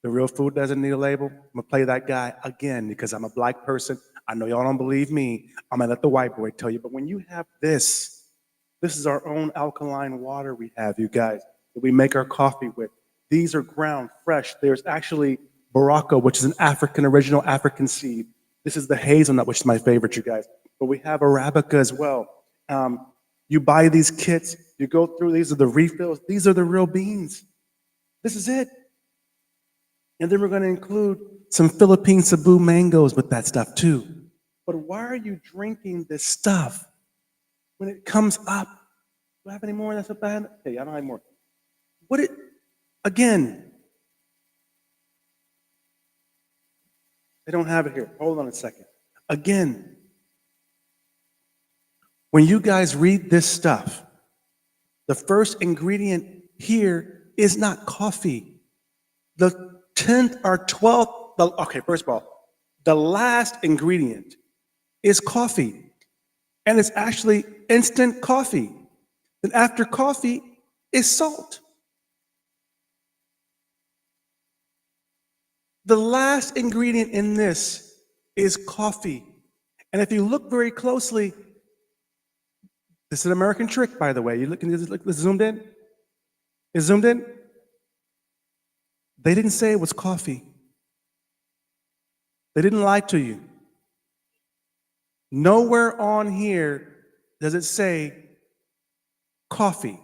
The real food doesn't need a label. I'm going to play that guy again because I'm a black person. I know y'all don't believe me. I'm going to let the white boy tell you. But when you have this is our own alkaline water we have, you guys, that we make our coffee with. These are ground fresh. There's actually baraka, which is an original African seed. This is the hazelnut, which is my favorite, you guys. But we have Arabica as well. You buy these kits, you go through, these are the refills. These are the real beans. This is it. And then we're going to include some Philippine Cebu mangoes with that stuff too. But why are you drinking this stuff when it comes up? Do I have any more? That's not bad. Hey, I don't have any more. Again, they don't have it here. Hold on a second. Again, when you guys read this stuff, the first ingredient here is not coffee. The 10th or 12th, okay, first of all, the last ingredient is coffee. And it's actually instant coffee. Then after coffee is salt. The last ingredient in this is coffee. And if you look very closely, this is an American trick, by the way. You look, it's zoomed in? It's zoomed in? They didn't say it was coffee. They didn't lie to you. Nowhere on here does it say coffee,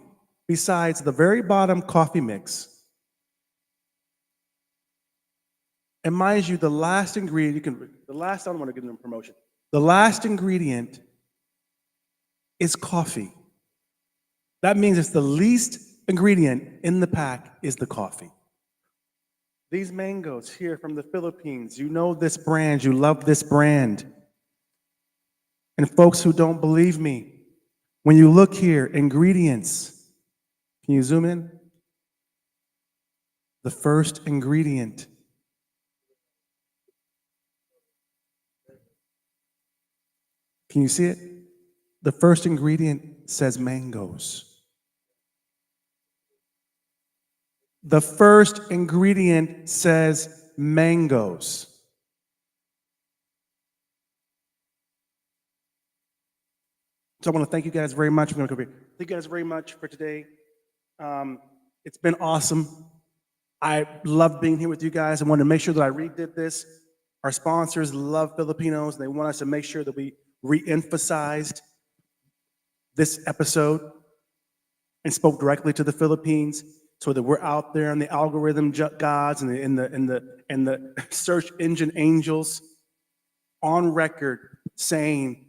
besides the very bottom coffee mix. And mind you, the last ingredient, I don't want to give them promotion. The last ingredient is coffee. That means it's the least ingredient in the pack is the coffee. These mangoes here from the Philippines, you know this brand, you love this brand. And folks who don't believe me, when you look here, ingredients, can you zoom in? The first ingredient. Can you see it? The first ingredient says mangoes. The first ingredient says mangoes. So I want to thank you guys very much. Thank you guys very much for today. It's been awesome. I love being here with you guys. I wanted to make sure that I redid this. Our sponsors love Filipinos, and they want us to make sure that we re-emphasized this episode and spoke directly to the Philippines, so that we're out there in the algorithm gods and the search engine angels on record saying,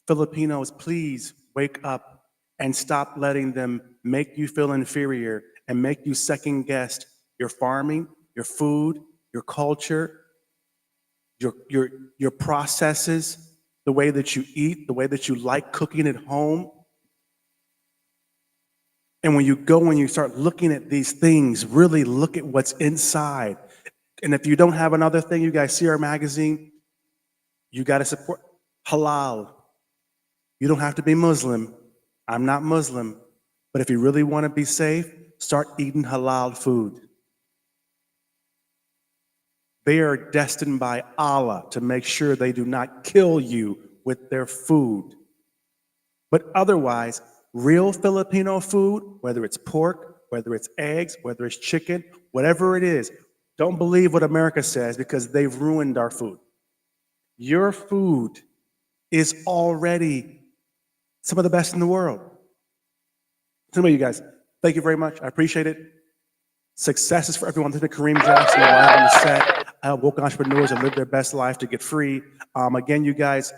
Filipinos, please wake up and stop letting them make you feel inferior and make you second guess your farming, your food, your culture, your processes, the way that you eat, the way that you like cooking at home. And when you go and you start looking at these things, really look at what's inside. And if you don't have another thing, you guys see our magazine, you got to support halal. You don't have to be Muslim. I'm not Muslim. But if you really want to be safe, start eating halal food. They are destined by Allah to make sure they do not kill you with their food. But otherwise, real Filipino food, whether it's pork, whether it's eggs, whether it's chicken, whatever it is, don't believe what America says because they've ruined our food. Your food is already some of the best in the world. So anyway, you guys, thank you very much. I appreciate it. Successes for everyone. This is Kareem Jackson live on the set. I help woke entrepreneurs that live their best life to get free. Again, you guys,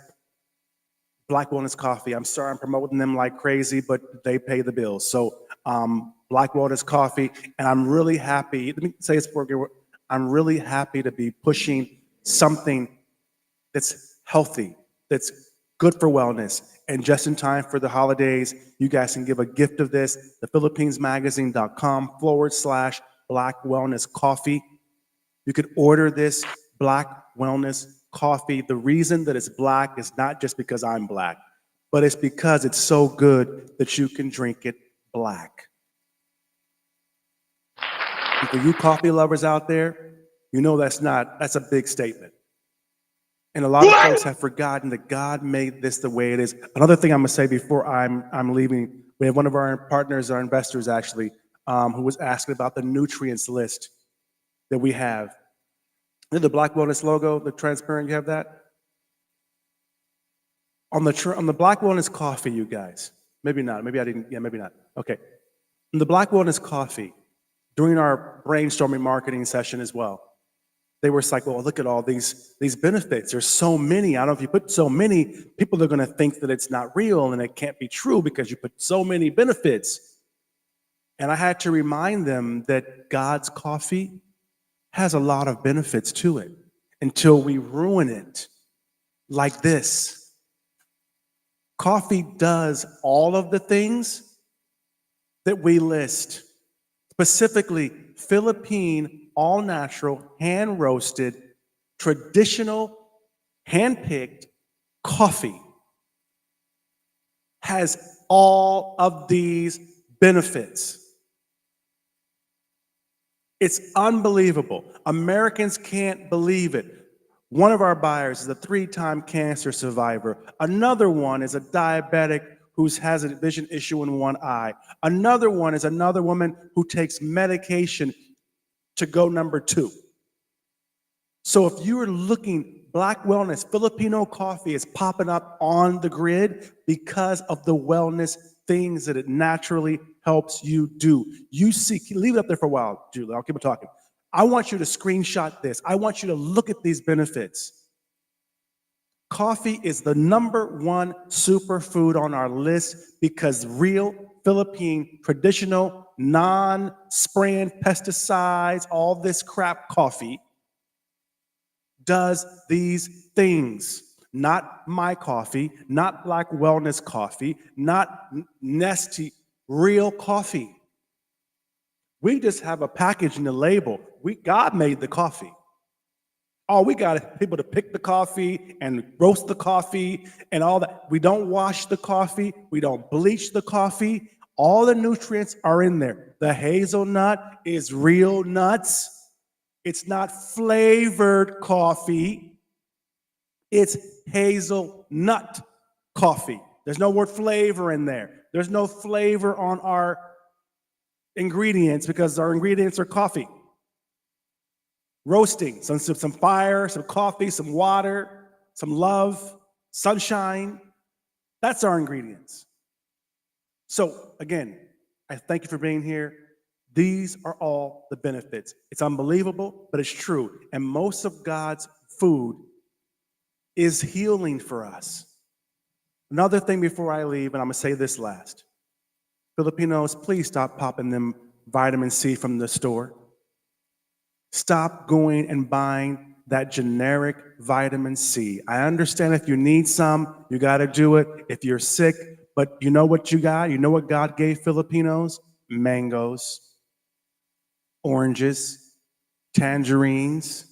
Black Wellness Coffee. I'm sorry I'm promoting them like crazy, but they pay the bills. So Black Wellness Coffee, and I'm really happy. Let me say this for you. I'm really happy to be pushing something that's healthy, that's good for wellness, and just in time for the holidays, you guys can give a gift of this, the PhilippinesMagazine.com/Black Wellness Coffee. You could order this Black Wellness coffee. The reason that it's black is not just because I'm black, but it's because it's so good that you can drink it black. And for you coffee lovers out there, you know that's a big statement. And a lot of folks have forgotten that God made this the way it is. Another thing I'm gonna say before I'm leaving, we have one of our partners, our investors actually, who was asking about the nutrients list that we have. The Black Wellness logo, the transparent, you have that? On the Black Wellness coffee, you guys, maybe not, maybe I didn't, yeah, maybe not. Okay. On the Black Wellness coffee, during our brainstorming marketing session as well, they were like, well, look at all these benefits. There's so many. I don't know if you put so many, people are going to think that it's not real and it can't be true because you put so many benefits. And I had to remind them that God's coffee has a lot of benefits to it until we ruin it like this. Coffee does all of the things that we list, specifically Philippine, all natural, hand roasted, traditional, hand picked coffee has all of these benefits. It's unbelievable. Americans can't believe it. One of our buyers is a 3-time cancer survivor. Another one is a diabetic who has a vision issue in one eye. Another one is another woman who takes medication to go number 2. So if you are looking, Black Wellness, Filipino coffee is popping up on the grid because of the wellness things that it naturally helps you do. You see, leave it up there for a while, Julie, I'll keep it talking. I want you to screenshot this. I want you to look at these benefits. Coffee is the #1 superfood on our list because real Philippine, traditional, non-spraying pesticides, all this crap coffee does these things. Not my coffee, not Black Wellness coffee, not Nestle, real coffee. We just have a package and a label. God made the coffee. Oh, we got people to pick the coffee and roast the coffee and all that. We don't wash the coffee. We don't bleach the coffee. All the nutrients are in there. The hazelnut is real nuts. It's not flavored coffee. It's hazelnut coffee. There's no word flavor in there. There's no flavor on our ingredients because our ingredients are coffee. Roasting, some fire, some coffee, some water, some love, sunshine. That's our ingredients. So again, I thank you for being here. These are all the benefits. It's unbelievable, but it's true. And most of God's food is healing for us. Another thing before I leave, and I'm gonna say this last. Filipinos, please stop popping them vitamin C from the store. Stop going and buying that generic vitamin C. I understand if you need some, you gotta do it. If you're sick, but you know what you got? You know what God gave Filipinos? Mangoes, oranges, tangerines.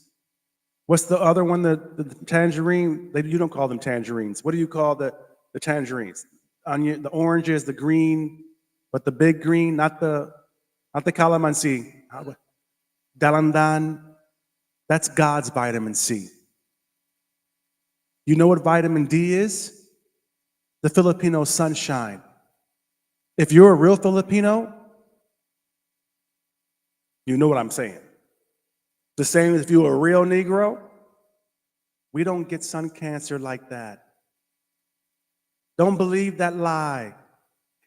What's the other one, the tangerine? You don't call them tangerines. What do you call the tangerines? Onion, the oranges, the green, but the big green, not the calamansi. Dalandan, that's God's vitamin C. You know what vitamin D is? The Filipino sunshine. If you're a real Filipino, you know what I'm saying. The same as if you were a real Negro, we don't get sun cancer like that. Don't believe that lie.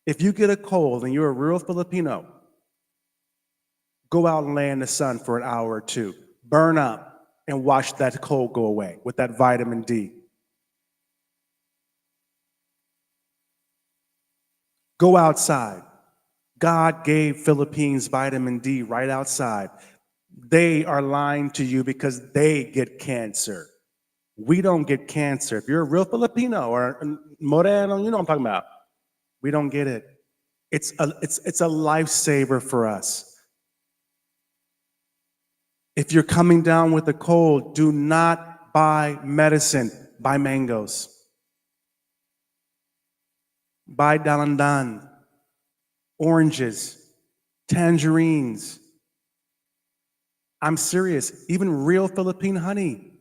If you get a cold and you're a real Filipino, go out and lay in the sun for an hour or 2. Burn up and watch that cold go away with that vitamin D. Go outside. God gave Philippines vitamin D right outside. They are lying to you because they get cancer. We don't get cancer. If you're a real Filipino or Moreno, you know what I'm talking about. We don't get it. It's a lifesaver for us. If you're coming down with a cold, do not buy medicine. Buy mangoes. Buy dalandan, oranges, tangerines. I'm serious, even real Philippine honey.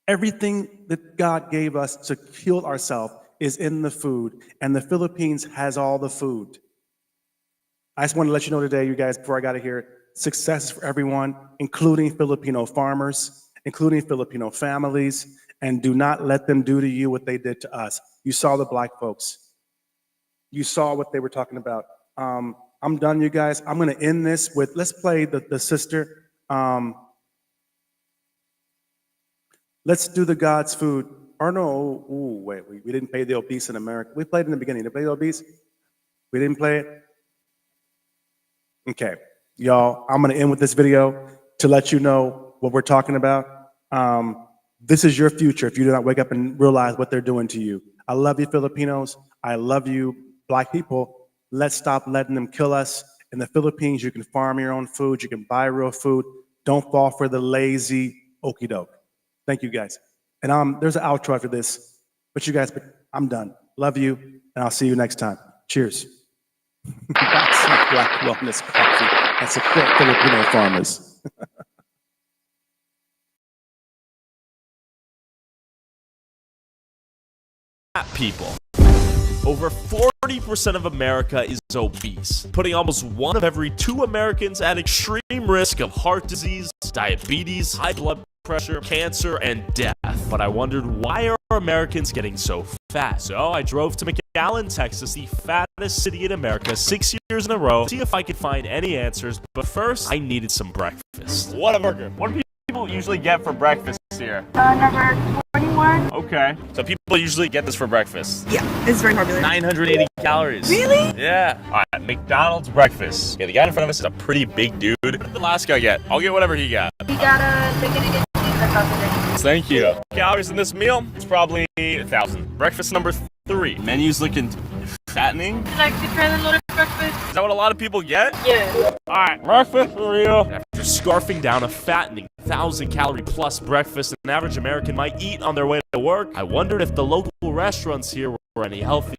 Everything that God gave us to heal ourselves is in the food, and the Philippines has all the food. I just want to let you know today, you guys, before I got to hear, success is for everyone, including Filipino farmers, including Filipino families, and do not let them do to you what they did to us. You saw the black folks. You saw what they were talking about. I'm done, you guys. I'm going to end this with, let's play the sister. Let's do the God's food. Or no, ooh, wait, we didn't play the obese in America. We played in the beginning. Did we play the obese? We didn't play it? Okay, y'all, I'm gonna end with this video to let you know what we're talking about. This is your future if you do not wake up and realize what they're doing to you. I love you, Filipinos. I love you, black people. Let's stop letting them kill us. In the Philippines, you can farm your own food. You can buy real food. Don't fall for the lazy okie doke. Thank you, guys. And there's an outro after this. But you guys, I'm done. Love you, and I'll see you next time. Cheers. Buy some black wellness coffee and support Filipino farmers. People. Over 40% of America is obese, putting almost 1 of every 2 Americans at extreme risk of heart disease, diabetes, high blood pressure, cancer, and death. But I wondered, why are Americans getting so fat? So I drove to McAllen, Texas, the fattest city in America, 6 years in a row, to see if I could find any answers. But first, I needed some breakfast. What a burger. What do people usually get for breakfast here? Number 21. Okay. So people usually get this for breakfast. Yeah, it's very popular. 980 calories. Really? Yeah. All right, McDonald's breakfast. Okay, the guy in front of us is a pretty big dude. What did the last guy get? I'll get whatever he got. We got a bacon and cheese and sausage. Thank you. Calories in this meal, it's probably 1,000. Breakfast number 3. Menu's looking fattening. Would you like to try the loaded breakfast? Is that what a lot of people get? Yeah. Alright, breakfast for real. After scarfing down a fattening 1,000-calorie plus breakfast an average American might eat on their way to work, I wondered if the local restaurants here were any healthy.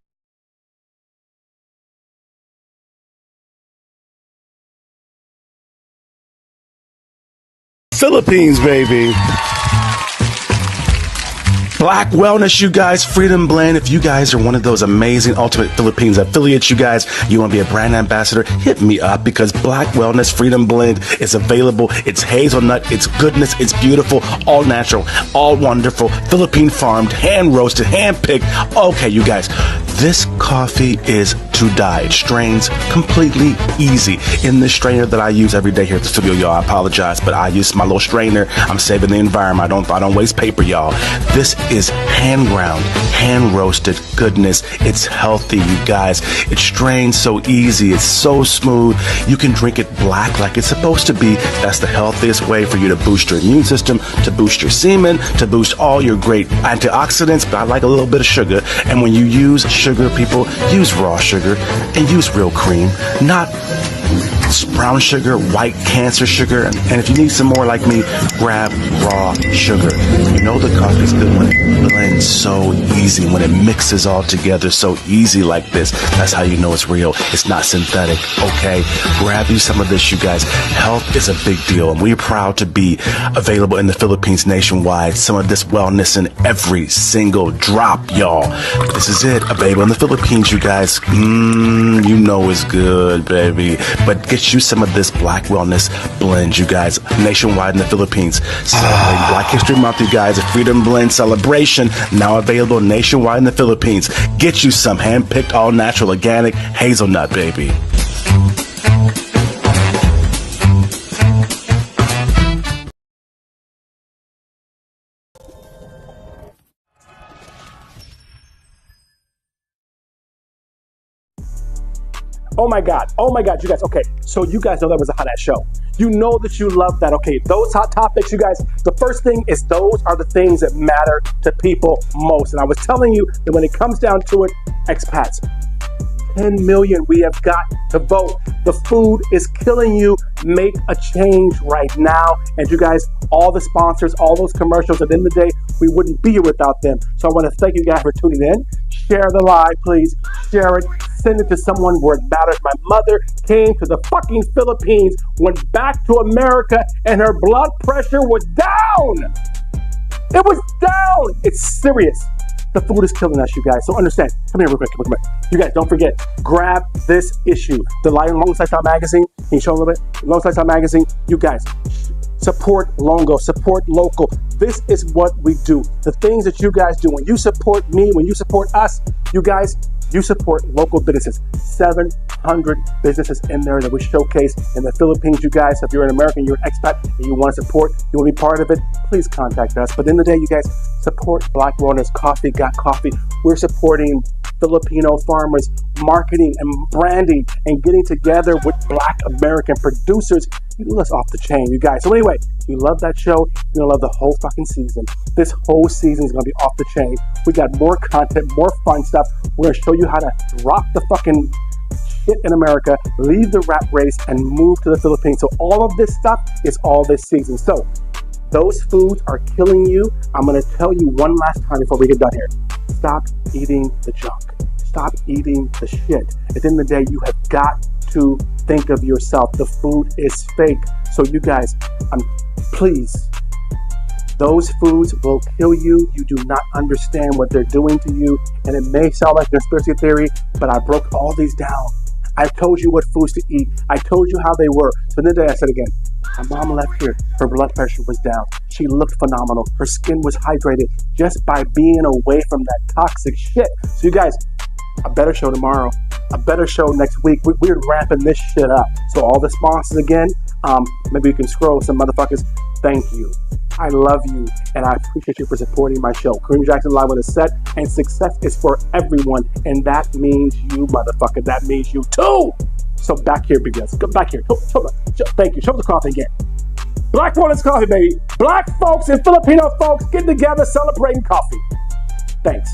Philippines, baby. Black Wellness, you guys, Freedom Blend. If you guys are one of those amazing Ultimate Philippines affiliates, you guys, you want to be a brand ambassador, hit me up because Black Wellness Freedom Blend is available. It's hazelnut, it's goodness, it's beautiful, all natural, all wonderful, Philippine farmed, hand roasted, hand picked. Okay, you guys, this coffee is to die. It strains completely easy. In this strainer that I use every day here at the studio, y'all, I apologize, but I use my little strainer. I'm saving the environment. I don't waste paper, y'all. This is hand ground, hand roasted goodness. It's healthy, you guys. It strains so easy. It's so smooth. You can drink it black like it's supposed to be. That's the healthiest way for you to boost your immune system, to boost your semen, to boost all your great antioxidants. But I like a little bit of sugar. And when you use sugar, people, use raw sugar and use real cream, not brown sugar, white cancer sugar. And if you need some more like me, grab raw sugar. You know the coffee is good when it blends so easy, when it mixes all together so easy like this. That's how you know it's real. It's not synthetic, okay? Grab you some of this, you guys. Health is a big deal, and we're proud to be available in the Philippines nationwide. Some of this wellness in every single drop, y'all. This is it, available in the Philippines, you guys. You know it's good, baby. But get you some of this Black Wellness Blend, you guys, nationwide in the Philippines. Celebrating Black History Month, you guys. A Freedom Blend celebration, now available nationwide in the Philippines. Get you some hand-picked, all-natural, organic hazelnut, baby. Oh my God, you guys, okay, so you guys know that was a hot ass show. You know that you love that, okay, those hot topics, you guys, the first thing is those are the things that matter to people most. And I was telling you that when it comes down to it, expats, 10 million. We have got to vote. The food is killing you. Make a change right now. And you guys, all the sponsors, all those commercials, at the end of the day, we wouldn't be here without them. So I want to thank you guys for tuning in. Share the live, please. Share it. Send it to someone where it matters. My mother came to the fucking Philippines, went back to America, and her blood pressure was down. It was down. It's serious. The food is killing us, you guys. So understand. Come here real quick. Come here. You guys, don't forget. Grab this issue. The Long Lifestyle Magazine. Can you show a little bit? Long Lifestyle Magazine. You guys, support Longo. Support local. This is what we do. The things that you guys do. When you support me, when you support us, you guys, you support local businesses. 700 businesses in there that we showcase in the Philippines. You guys, if you're an American, you're an expat, and you want to support, you want to be part of it, please contact us. But at the end of the day, you guys, support Black Wellness Coffee, Got Coffee. We're supporting Filipino farmers, marketing and branding, and getting together with Black American producers. You let us off the chain, you guys. So anyway, if you love that show, you're going to love the whole fucking season. This whole season is going to be off the chain. We got more content, more fun stuff. We're going to show you how to drop the fucking shit in America, leave the rat race, and move to the Philippines. So all of this stuff is all this season. So those foods are killing you. I'm going to tell you one last time before we get done here. Stop eating the junk. Stop eating the shit. At the end of the day, you have got to think of yourself. The food is fake. So you guys, please, those foods will kill you. You do not understand what they're doing to you. And it may sound like a conspiracy theory, but I broke all these down. I told you what foods to eat. I told you how they were. So then I said again, my mom left here. Her blood pressure was down. She looked phenomenal. Her skin was hydrated just by being away from that toxic shit. So you guys, a better show tomorrow. A better show next week. We're ramping this shit up. So all the sponsors again, maybe you can scroll some motherfuckers. Thank you. I love you, and I appreciate you for supporting my show. Kareem Jackson live on the set, and success is for everyone, and that means you, motherfucker. That means you too. So back here, big guys. Come back here. Thank you. Show the coffee again. Black Wellness Coffee, baby. Black folks and Filipino folks get together celebrating coffee. Thanks.